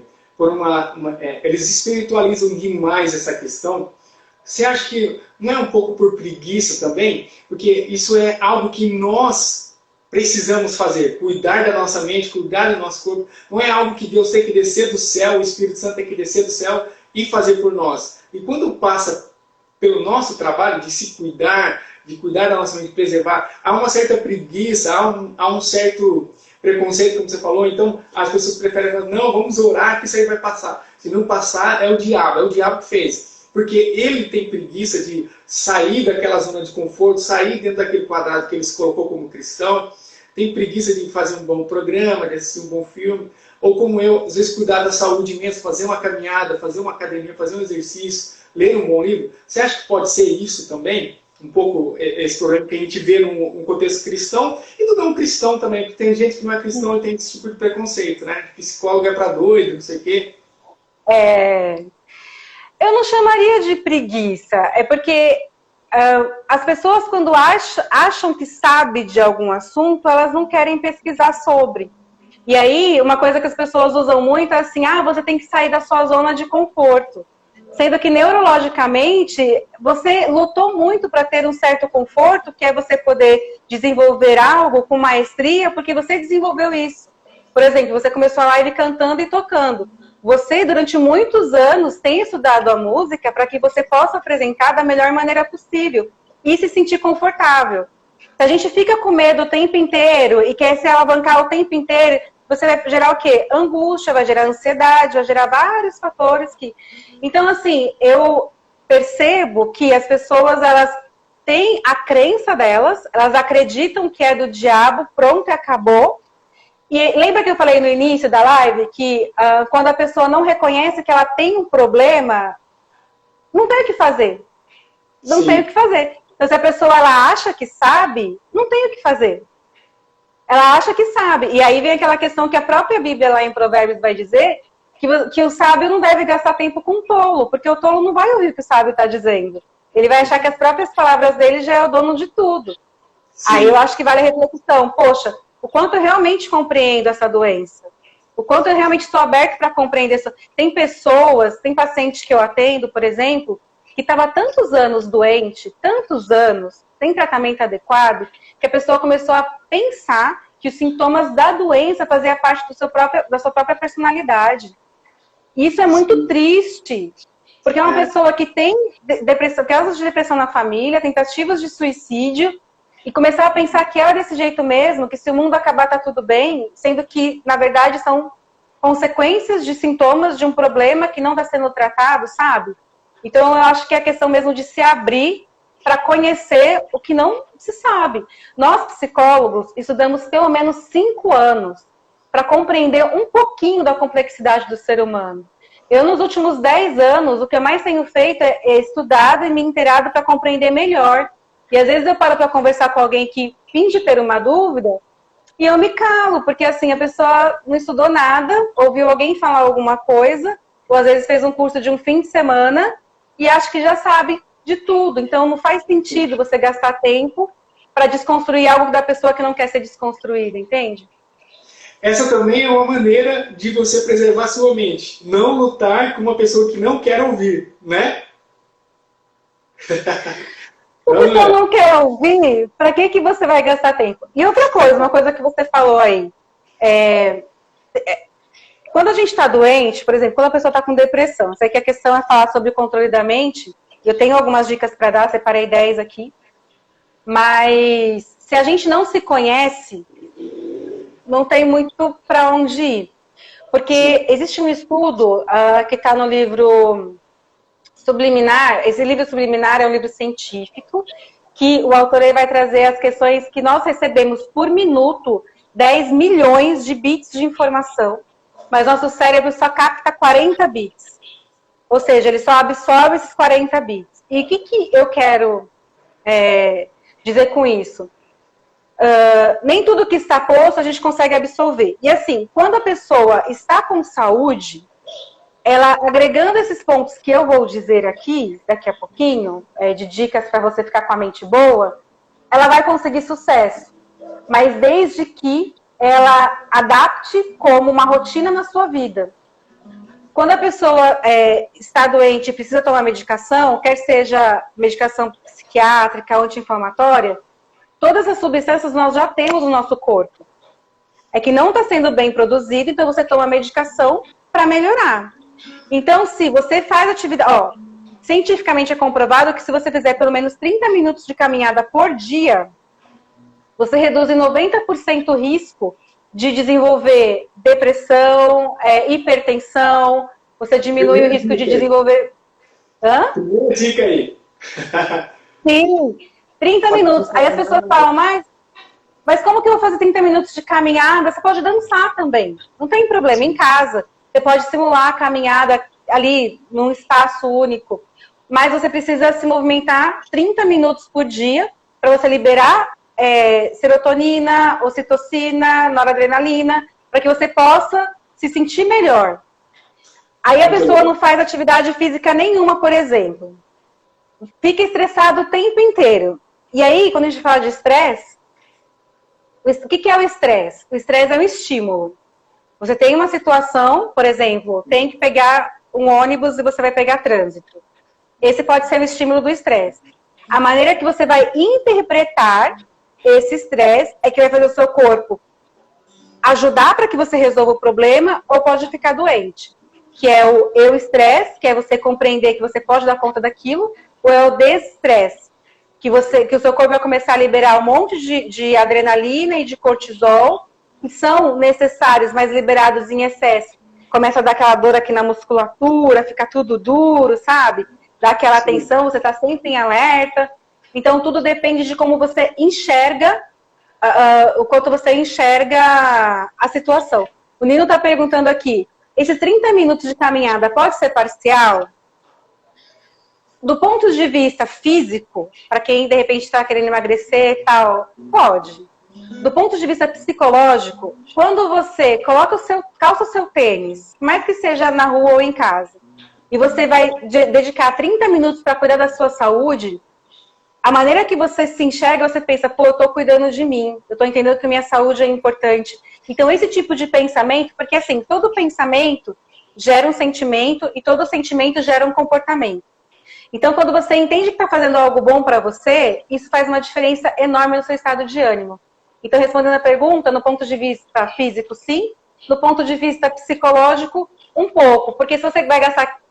Eles espiritualizam demais essa questão. Você acha que não é um pouco por preguiça também? Porque isso é algo que nós precisamos fazer. Cuidar da nossa mente, cuidar do nosso corpo. Não é algo que Deus tem que descer do céu, o Espírito Santo tem que descer do céu e fazer por nós. E quando passa pelo nosso trabalho de se cuidar, de cuidar da nossa mente, preservar, há uma certa preguiça, há um certo preconceito, como você falou. Então as pessoas preferem falar, não, vamos orar que isso aí vai passar. Se não passar, é o diabo que fez. Porque ele tem preguiça de sair daquela zona de conforto, sair dentro daquele quadrado que ele se colocou como cristão, tem preguiça de fazer um bom programa, de assistir um bom filme, ou como eu, às vezes cuidar da saúde mesmo, fazer uma caminhada, fazer uma academia, fazer um exercício, ler um bom livro. Você acha que pode ser isso também? Um pouco esse problema que a gente vê num contexto cristão e no não cristão também, porque tem gente que não é cristão e tem esse tipo de preconceito, né? Psicólogo é para doido, não sei o quê. Eu não chamaria de preguiça, é porque as pessoas quando acham que sabem de algum assunto, elas não querem pesquisar sobre. E aí, uma coisa que as pessoas usam muito é assim, você tem que sair da sua zona de conforto. Sendo que neurologicamente, você lutou muito para ter um certo conforto, que é você poder desenvolver algo com maestria, porque você desenvolveu isso. Por exemplo, você começou a live cantando e tocando. você, durante muitos anos, tem estudado a música para que você possa apresentar da melhor maneira possível e se sentir confortável. Se a gente fica com medo o tempo inteiro e quer se alavancar o tempo inteiro, você vai gerar o quê? Angústia, vai gerar ansiedade, vai gerar vários fatores que... Então, assim, eu percebo que as pessoas, elas têm a crença delas, elas acreditam que é do diabo, pronto, acabou. E lembra que eu falei no início da live que quando a pessoa não reconhece que ela tem um problema, não tem o que fazer. Não tem o que fazer. Então, se a pessoa ela acha que sabe, não tem o que fazer. Ela acha que sabe. E aí vem aquela questão que a própria Bíblia lá em Provérbios vai dizer, que o sábio não deve gastar tempo com o tolo, porque o tolo não vai ouvir o que o sábio está dizendo. Ele vai achar que as próprias palavras dele já é o dono de tudo. Sim. Aí eu acho que vale a reflexão. Poxa, o quanto eu realmente compreendo essa doença? O quanto eu realmente estou aberto para compreender isso? Tem pessoas, tem pacientes que eu atendo, por exemplo, que estava tantos anos doente, tantos anos, sem tratamento adequado, que a pessoa começou a pensar que os sintomas da doença faziam parte da sua própria personalidade. E isso é muito triste, porque é uma pessoa que tem depressão, casos de depressão na família, tentativas de suicídio, e começar a pensar que é desse jeito mesmo, que se o mundo acabar tá tudo bem, sendo que, na verdade, são consequências de sintomas de um problema que não está sendo tratado, sabe? Então, eu acho que é a questão mesmo de se abrir para conhecer o que não se sabe. Nós, psicólogos, estudamos pelo menos 5 anos para compreender um pouquinho da complexidade do ser humano. Eu, nos últimos 10 anos, o que eu mais tenho feito é estudado e me inteirado para compreender melhor. E às vezes eu paro para conversar com alguém que finge ter uma dúvida e eu me calo, porque assim, a pessoa não estudou nada, ouviu alguém falar alguma coisa, ou às vezes fez um curso de um fim de semana e acha que já sabe de tudo. Então não faz sentido você gastar tempo para desconstruir algo da pessoa que não quer ser desconstruída, entende? Essa também é uma maneira de você preservar sua mente. Não lutar com uma pessoa que não quer ouvir, né? Se a pessoa não quer ouvir, para que você vai gastar tempo? E outra coisa, uma coisa que você falou aí, quando a gente está doente, por exemplo, quando a pessoa está com depressão, sei que a questão é falar sobre o controle da mente, eu tenho algumas dicas para dar, separei 10 aqui, mas se a gente não se conhece, não tem muito para onde ir. Porque existe um estudo que está no livro Subliminar. Esse livro Subliminar é um livro científico, que o autor aí vai trazer as questões que nós recebemos por minuto 10 milhões de bits de informação, mas nosso cérebro só capta 40 bits. Ou seja, ele só absorve esses 40 bits. E o que eu quero dizer com isso? Nem tudo que está posto a gente consegue absorver. E assim, quando a pessoa está com saúde, ela agregando esses pontos que eu vou dizer aqui, daqui a pouquinho, de dicas para você ficar com a mente boa, ela vai conseguir sucesso. Mas desde que ela adapte como uma rotina na sua vida. Quando a pessoa está doente e precisa tomar medicação, quer seja medicação psiquiátrica, anti-inflamatória, todas as substâncias nós já temos no nosso corpo. É que não está sendo bem produzido, então você toma medicação para melhorar. Então, se você faz atividade... cientificamente é comprovado que se você fizer pelo menos 30 minutos de caminhada por dia, você reduz em 90% o risco de desenvolver depressão, hipertensão, você diminui o risco de desenvolver... Hã? Boa dica aí. Sim, 30 minutos. Aí as pessoas falam, mas como que eu vou fazer 30 minutos de caminhada? Você pode dançar também, não tem problema, em casa. Você pode simular a caminhada ali num espaço único, mas você precisa se movimentar 30 minutos por dia para você liberar serotonina, ocitocina, noradrenalina, para que você possa se sentir melhor. Aí a pessoa não faz atividade física nenhuma, por exemplo. Fica estressado o tempo inteiro. E aí, quando a gente fala de estresse, o que é o estresse? O estresse é um estímulo. Você tem uma situação, por exemplo, tem que pegar um ônibus e você vai pegar trânsito. Esse pode ser o estímulo do estresse. A maneira que você vai interpretar esse estresse é que vai fazer o seu corpo ajudar para que você resolva o problema ou pode ficar doente. que é o eu-estresse, que é você compreender que você pode dar conta daquilo, ou é o desestresse, que o seu corpo vai começar a liberar um monte de adrenalina e de cortisol, que são necessários, mas liberados em excesso. Começa a dar aquela dor aqui na musculatura, fica tudo duro, sabe? Dá aquela atenção, você está sempre em alerta. Então, tudo depende de como você enxerga, o quanto você enxerga a situação. O Nino está perguntando aqui, esses 30 minutos de caminhada pode ser parcial? Do ponto de vista físico, para quem de repente está querendo emagrecer e tal, pode. Do ponto de vista psicológico, quando você calça o seu tênis, mais que seja na rua ou em casa, e você vai dedicar 30 minutos para cuidar da sua saúde, a maneira que você se enxerga, você pensa, pô, eu tô cuidando de mim, eu tô entendendo que minha saúde é importante. Então, esse tipo de pensamento, porque assim, todo pensamento gera um sentimento e todo sentimento gera um comportamento. Então, quando você entende que está fazendo algo bom para você, isso faz uma diferença enorme no seu estado de ânimo. Então, respondendo a pergunta, no ponto de vista físico, sim. No ponto de vista psicológico, um pouco. Porque se você vai gastar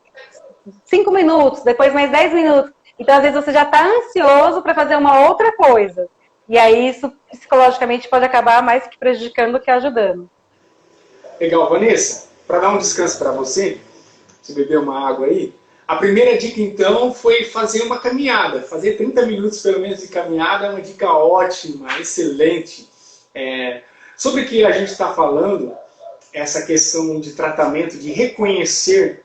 5 minutos, depois mais 10 minutos, então, às vezes, você já está ansioso para fazer uma outra coisa. E aí, isso psicologicamente pode acabar mais que prejudicando do que ajudando. Legal, Vanessa. Para dar um descanso para você beber uma água aí, a primeira dica, então, foi fazer uma caminhada. Fazer 30 minutos, pelo menos, de caminhada é uma dica ótima, excelente. Sobre o que a gente está falando, essa questão de tratamento, de reconhecer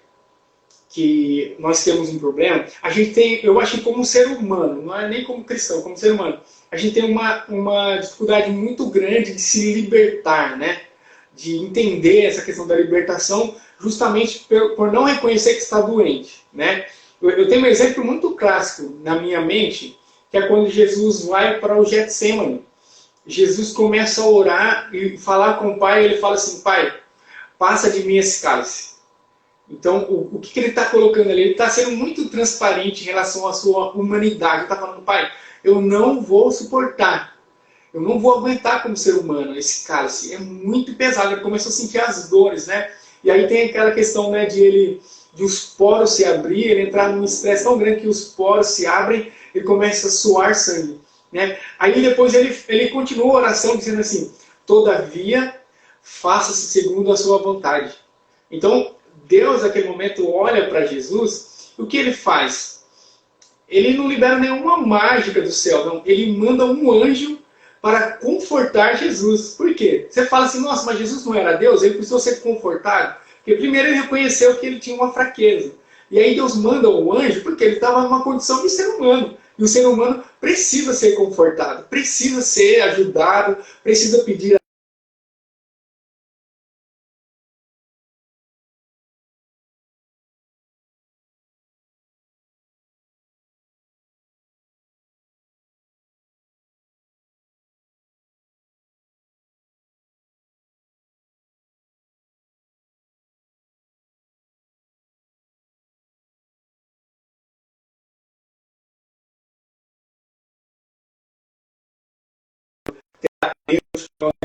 que nós temos um problema, a gente tem, eu acho que como ser humano, não é nem como cristão, como ser humano, a gente tem uma dificuldade muito grande de se libertar, né? De entender essa questão da libertação, justamente por não reconhecer que está doente, né? Eu tenho um exemplo muito clássico na minha mente, que é quando Jesus vai para o Getsemane. Jesus começa a orar e falar com o Pai, ele fala assim, Pai, passa de mim esse cálice. Então, o que ele está colocando ali? Ele está sendo muito transparente em relação à sua humanidade. Ele está falando, Pai, eu não vou suportar. Eu não vou aguentar como ser humano esse cálice. É muito pesado. Ele começou a sentir as dores, né? E aí tem aquela questão, né, de os poros se abrir, ele entrar num estresse tão grande que os poros se abrem, ele começa a suar sangue, né? Aí depois ele continua a oração dizendo assim, todavia, faça-se segundo a sua vontade. Então, Deus, naquele momento, olha para Jesus, e o que ele faz? Ele não libera nenhuma mágica do céu, não. Ele manda um anjo para confortar Jesus. Por quê? Você fala assim, nossa, mas Jesus não era Deus? Ele precisou ser confortado? Porque primeiro ele reconheceu que ele tinha uma fraqueza. E aí Deus manda o anjo porque ele estava numa condição de ser humano. E o ser humano precisa ser confortado, precisa ser ajudado, precisa pedir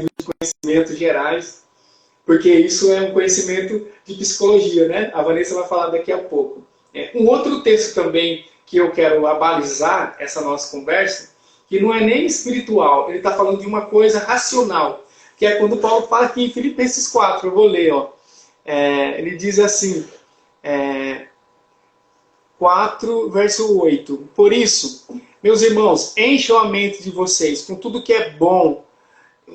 de conhecimentos gerais, porque isso é um conhecimento de psicologia, né? A Vanessa vai falar daqui a pouco. Um outro texto também que eu quero abalizar essa nossa conversa, que não é nem espiritual, ele está falando de uma coisa racional, que é quando Paulo fala aqui em Filipenses 4, eu vou ler, ó. Ele diz assim, 4, verso 8. Por isso, meus irmãos, encham a mente de vocês com tudo que é bom,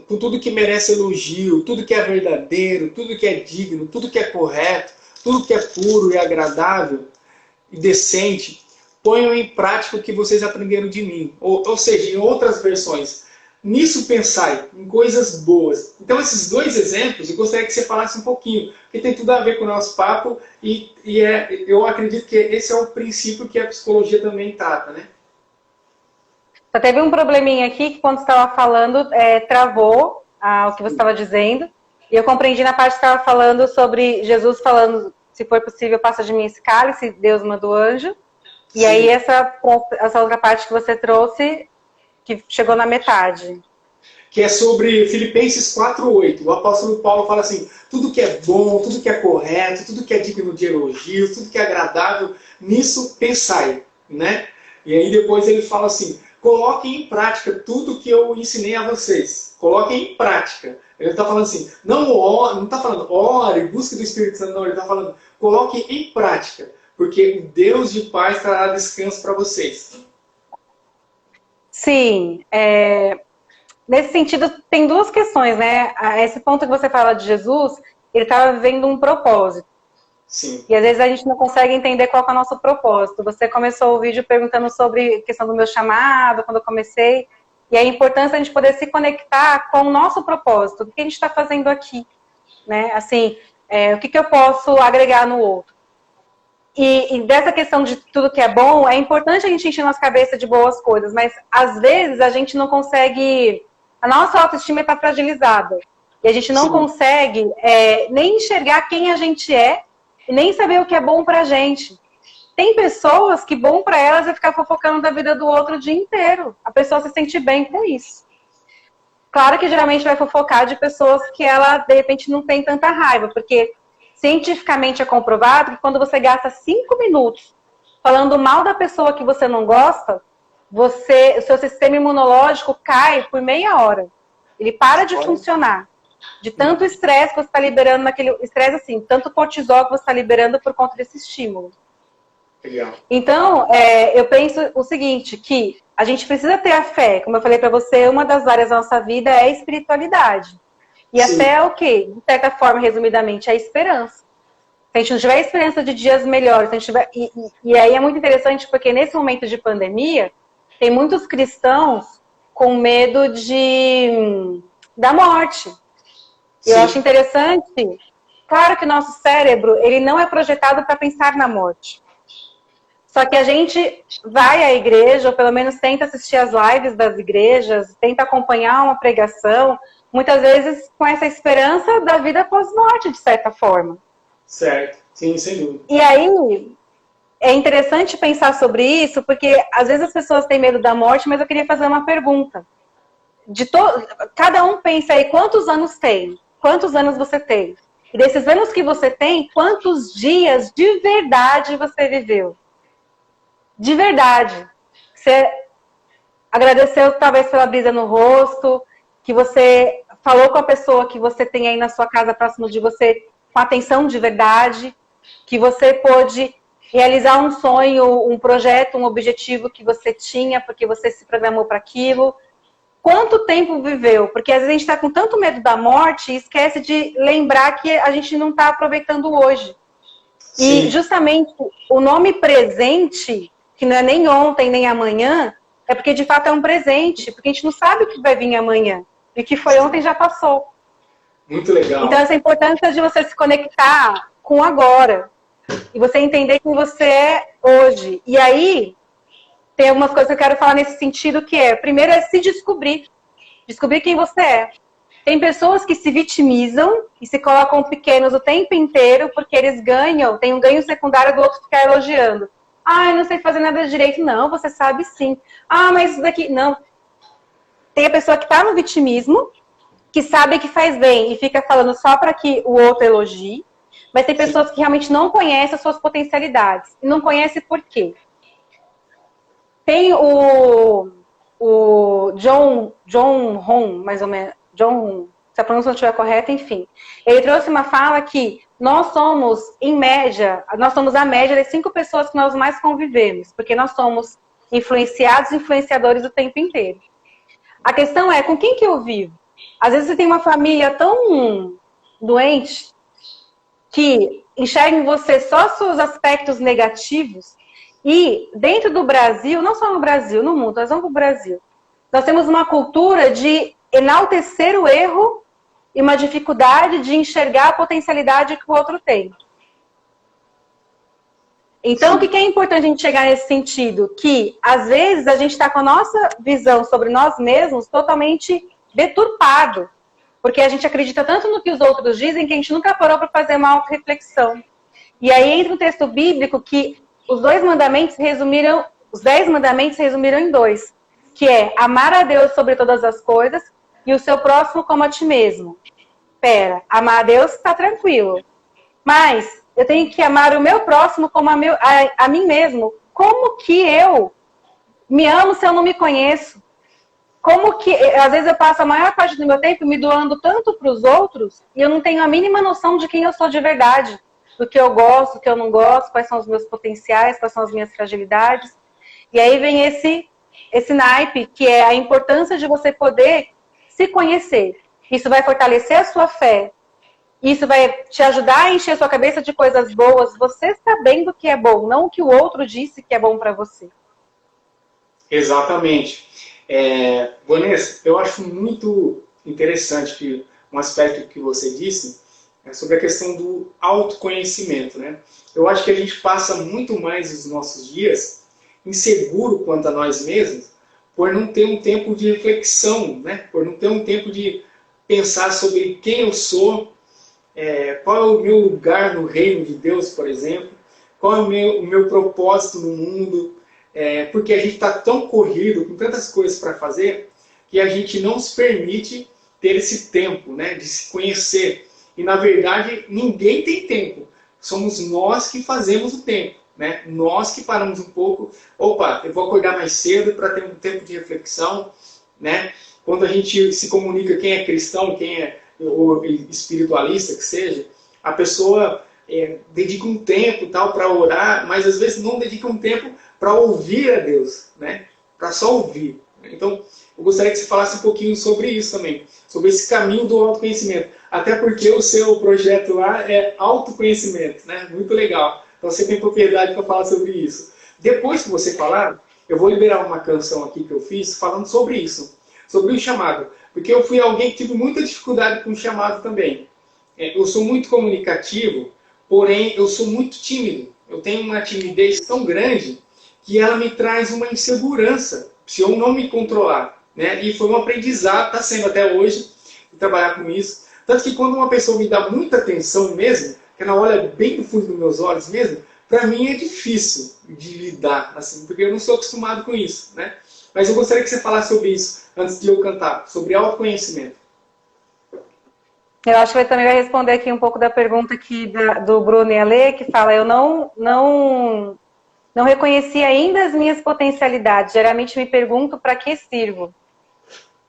com tudo que merece elogio, tudo que é verdadeiro, tudo que é digno, tudo que é correto, tudo que é puro e agradável e decente, ponham em prática o que vocês aprenderam de mim. Ou seja, em outras versões, nisso pensai, em coisas boas. Então esses dois exemplos, eu gostaria que você falasse um pouquinho, porque tem tudo a ver com o nosso papo e eu acredito que esse é o princípio que a psicologia também trata, né? Só teve um probleminha aqui que quando você estava falando, travou o que você estava dizendo. E eu compreendi na parte que estava falando sobre Jesus falando, se for possível, passa de mim esse cálice, Deus manda o anjo. E sim, aí essa outra parte que você trouxe, que chegou na metade. que é sobre Filipenses 4:8. O apóstolo Paulo fala assim: tudo que é bom, tudo que é correto, tudo que é digno de elogios, tudo que é agradável, nisso pensai, né? E aí depois ele fala assim: coloquem em prática tudo que eu ensinei a vocês. Coloquem em prática. Ele está falando assim, não está falando ore, busque do Espírito Santo, não. Ele está falando, coloquem em prática, porque o Deus de paz trará descanso para vocês. Sim, nesse sentido tem duas questões, né? Esse ponto que você fala de Jesus, ele estava vivendo um propósito. Sim. E às vezes a gente não consegue entender qual é o nosso propósito. Você começou o vídeo perguntando sobre a questão do meu chamado, quando eu comecei, e a importância de a gente poder se conectar com o nosso propósito, o que a gente está fazendo aqui, né? Assim, o que eu posso agregar no outro. E dessa questão de tudo que é bom, é importante a gente encher nossa cabeça de boas coisas, mas às vezes a gente não consegue, a nossa autoestima está fragilizada, e a gente não consegue nem enxergar quem a gente é, e nem saber o que é bom pra gente. Tem pessoas que bom pra elas é ficar fofocando da vida do outro o dia inteiro. A pessoa se sente bem com isso. Claro que geralmente vai fofocar de pessoas que ela, de repente, não tem tanta raiva, porque cientificamente é comprovado que quando você gasta 5 minutos falando mal da pessoa que você não gosta, o seu sistema imunológico cai por meia hora. Ele para de funcionar. De tanto estresse que você está liberando naquele... Estresse assim, tanto cortisol que você está liberando por conta desse estímulo. Legal. Então, eu penso o seguinte, que a gente precisa ter a fé. Como eu falei para você, uma das áreas da nossa vida é a espiritualidade. E a fé é o quê? De certa forma, resumidamente, é a esperança. Se a gente não tiver esperança de dias melhores, se a gente tiver... e aí é muito interessante, porque nesse momento de pandemia, tem muitos cristãos com medo da morte. Eu acho interessante, claro que o nosso cérebro, ele não é projetado para pensar na morte. Só que a gente vai à igreja, ou pelo menos tenta assistir as lives das igrejas, tenta acompanhar uma pregação, muitas vezes com essa esperança da vida pós-morte, de certa forma. Certo, sim, sem dúvida. E aí, é interessante pensar sobre isso, porque às vezes as pessoas têm medo da morte, mas eu queria fazer uma pergunta. Cada um pensa aí, quantos anos tem? Quantos anos você tem? E desses anos que você tem, quantos dias de verdade você viveu? De verdade. Você agradeceu talvez pela brisa no rosto, que você falou com a pessoa que você tem aí na sua casa próximo de você com atenção de verdade, que você pôde realizar um sonho, um projeto, um objetivo que você tinha, porque você se programou para aquilo. Quanto tempo viveu? Porque às vezes a gente está com tanto medo da morte e esquece de lembrar que a gente não está aproveitando hoje. Sim. E justamente o nome presente, que não é nem ontem nem amanhã, é porque de fato é um presente, porque a gente não sabe o que vai vir amanhã. E o que foi ontem já passou. Muito legal. Então essa importância de você se conectar com o agora. E você entender quem você é hoje. E aí... tem algumas coisas que eu quero falar nesse sentido, que primeiro é se descobrir. Descobrir quem você é. Tem pessoas que se vitimizam e se colocam pequenos o tempo inteiro porque eles ganham, tem um ganho secundário do outro ficar elogiando. Ah, eu não sei fazer nada direito. Não, você sabe sim. Ah, mas isso daqui... Não. Tem a pessoa que está no vitimismo, que sabe que faz bem e fica falando só para que o outro elogie. Mas tem pessoas que realmente não conhecem as suas potencialidades. E não conhecem por quê. Tem o John Hon, mais ou menos, se a pronúncia não estiver correta, enfim. Ele trouxe uma fala que nós somos, em média, nós somos a média das 5 pessoas que nós mais convivemos, porque nós somos influenciados e influenciadores o tempo inteiro. A questão é, com quem que eu vivo? Às vezes você tem uma família tão doente que enxerga em você só seus aspectos negativos. E dentro do Brasil, não só no Brasil, no mundo, nós vamos para o Brasil. Nós temos uma cultura de enaltecer o erro e uma dificuldade de enxergar a potencialidade que o outro tem. Então, o que é importante a gente chegar nesse sentido? Que, às vezes, a gente está com a nossa visão sobre nós mesmos totalmente deturpado. Porque a gente acredita tanto no que os outros dizem que a gente nunca parou para fazer uma autorreflexão. E aí entra um texto bíblico que os 10 mandamentos resumiram em 2, que é amar a Deus sobre todas as coisas, e o seu próximo como a ti mesmo. Pera, amar a Deus está tranquilo. Mas eu tenho que amar o meu próximo como a mim mesmo. Como que eu me amo se eu não me conheço? Como que, às vezes eu passo a maior parte do meu tempo me doando tanto para os outros e eu não tenho a mínima noção de quem eu sou de verdade, do que eu gosto, do que eu não gosto, quais são os meus potenciais, quais são as minhas fragilidades. E aí vem esse naipe, que é a importância de você poder se conhecer. Isso vai fortalecer a sua fé. Isso vai te ajudar a encher a sua cabeça de coisas boas, você sabendo o que é bom, não o que o outro disse que é bom para você. Exatamente. Vanessa, eu acho muito interessante que um aspecto que você disse é sobre a questão do autoconhecimento, né? Eu acho que a gente passa muito mais os nossos dias inseguro quanto a nós mesmos por não ter um tempo de reflexão, né? Por não ter um tempo de pensar sobre quem eu sou, qual é o meu lugar no reino de Deus, por exemplo, qual é o meu propósito no mundo, porque a gente está tão corrido, com tantas coisas para fazer, que a gente não se permite ter esse tempo, né, de se conhecer. E, na verdade, ninguém tem tempo. Somos nós que fazemos o tempo, né? Nós que paramos um pouco. Opa, eu vou acordar mais cedo para ter um tempo de reflexão, né? Quando a gente se comunica, quem é cristão, quem é ou espiritualista que seja, a pessoa dedica um tempo tal para orar, mas às vezes não dedica um tempo para ouvir a Deus, né? Para só ouvir. Então, eu gostaria que você falasse um pouquinho sobre isso também, sobre esse caminho do autoconhecimento. Até porque o seu projeto lá é autoconhecimento, né? Muito legal. Então você tem propriedade para falar sobre isso. Depois que você falar, eu vou liberar uma canção aqui que eu fiz falando sobre isso, sobre o chamado. Porque eu fui alguém que tive muita dificuldade com o chamado também. Eu sou muito comunicativo, porém eu sou muito tímido. Eu tenho uma timidez tão grande que ela me traz uma insegurança se eu não me controlar, né? E foi um aprendizado, está sendo até hoje, de trabalhar com isso. Tanto que quando uma pessoa me dá muita atenção mesmo, que ela olha bem no fundo dos meus olhos mesmo, para mim é difícil de lidar, assim, porque eu não sou acostumado com isso, né? Mas eu gostaria que você falasse sobre isso antes de eu cantar, sobre autoconhecimento. Eu acho que ele também vai responder aqui um pouco da pergunta aqui do Bruno e Alê, que fala, eu não reconheci ainda as minhas potencialidades. Geralmente me pergunto para que sirvo.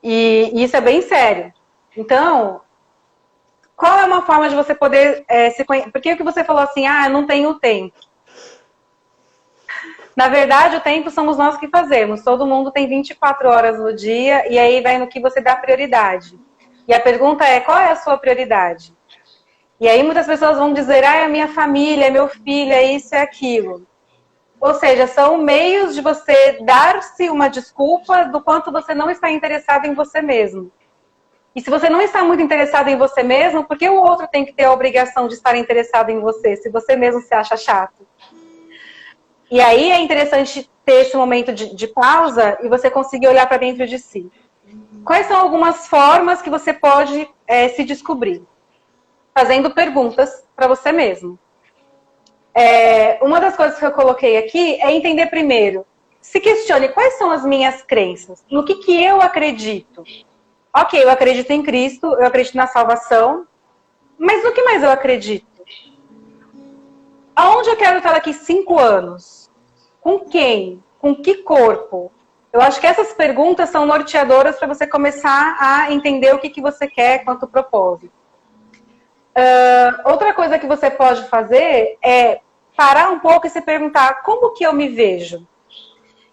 E isso é bem sério. Então, qual é uma forma de você poder se conhecer? Porque o que você falou assim, eu não tenho tempo. Na verdade, o tempo somos nós que fazemos. Todo mundo tem 24 horas no dia e aí vai no que você dá prioridade. E a pergunta é, qual é a sua prioridade? E aí muitas pessoas vão dizer, é a minha família, é meu filho, é isso, é aquilo. Ou seja, são meios de você dar-se uma desculpa do quanto você não está interessado em você mesmo. E se você não está muito interessado em você mesmo, por que o outro tem que ter a obrigação de estar interessado em você, se você mesmo se acha chato? E aí é interessante ter esse momento de pausa e você conseguir olhar para dentro de si. Quais são algumas formas que você pode se descobrir? Fazendo perguntas para você mesmo. Uma das coisas que eu coloquei aqui é entender primeiro. Se questione quais são as minhas crenças. No que eu acredito? Ok, eu acredito em Cristo, eu acredito na salvação. Mas no que mais eu acredito? Aonde eu quero estar daqui 5 anos? Com quem? Com que corpo? Eu acho que essas perguntas são norteadoras para você começar a entender o que você quer quanto propósito. Outra coisa que você pode fazer é parar um pouco e se perguntar como que eu me vejo.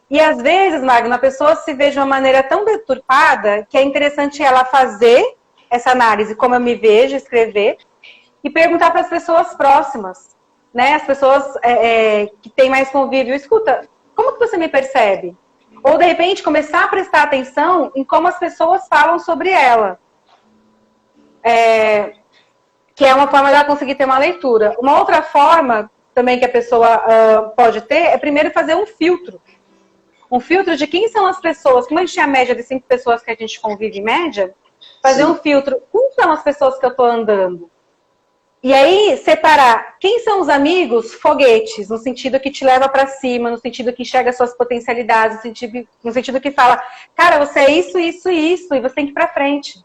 E às vezes, Magno, a pessoa se vê de uma maneira tão deturpada que é interessante ela fazer essa análise, como eu me vejo, escrever, e perguntar para as pessoas próximas, né? As pessoas que têm mais convívio. Escuta, como que você me percebe? Ou, de repente, começar a prestar atenção em como as pessoas falam sobre ela. Que é uma forma dela conseguir ter uma leitura. Uma outra forma também que a pessoa pode ter é primeiro fazer um filtro. Um filtro de quem são as pessoas. Como a gente tem a média de 5 pessoas que a gente convive em média, fazer um filtro. Quem são as pessoas que eu estou andando? E aí, separar quem são os amigos, foguetes, no sentido que te leva para cima, no sentido que enxerga suas potencialidades, no sentido que fala, cara, você é isso, isso e isso, e você tem que ir para frente.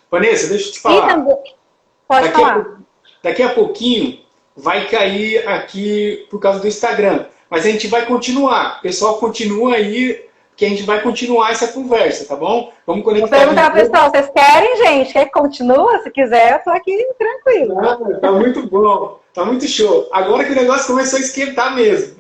Vanessa, deixa eu te E falar. também, pode falar. Daqui a pouquinho vai cair aqui por causa do Instagram. Mas a gente vai continuar. O pessoal continua aí, que a gente vai continuar essa conversa, tá bom? Vamos Vou conectar perguntar aqui. pessoal, vocês querem, gente? Quer que continua? Se quiser, eu tô aqui tranquilo. Ah, tá muito bom. Tá muito show. Agora que o negócio começou a esquentar mesmo.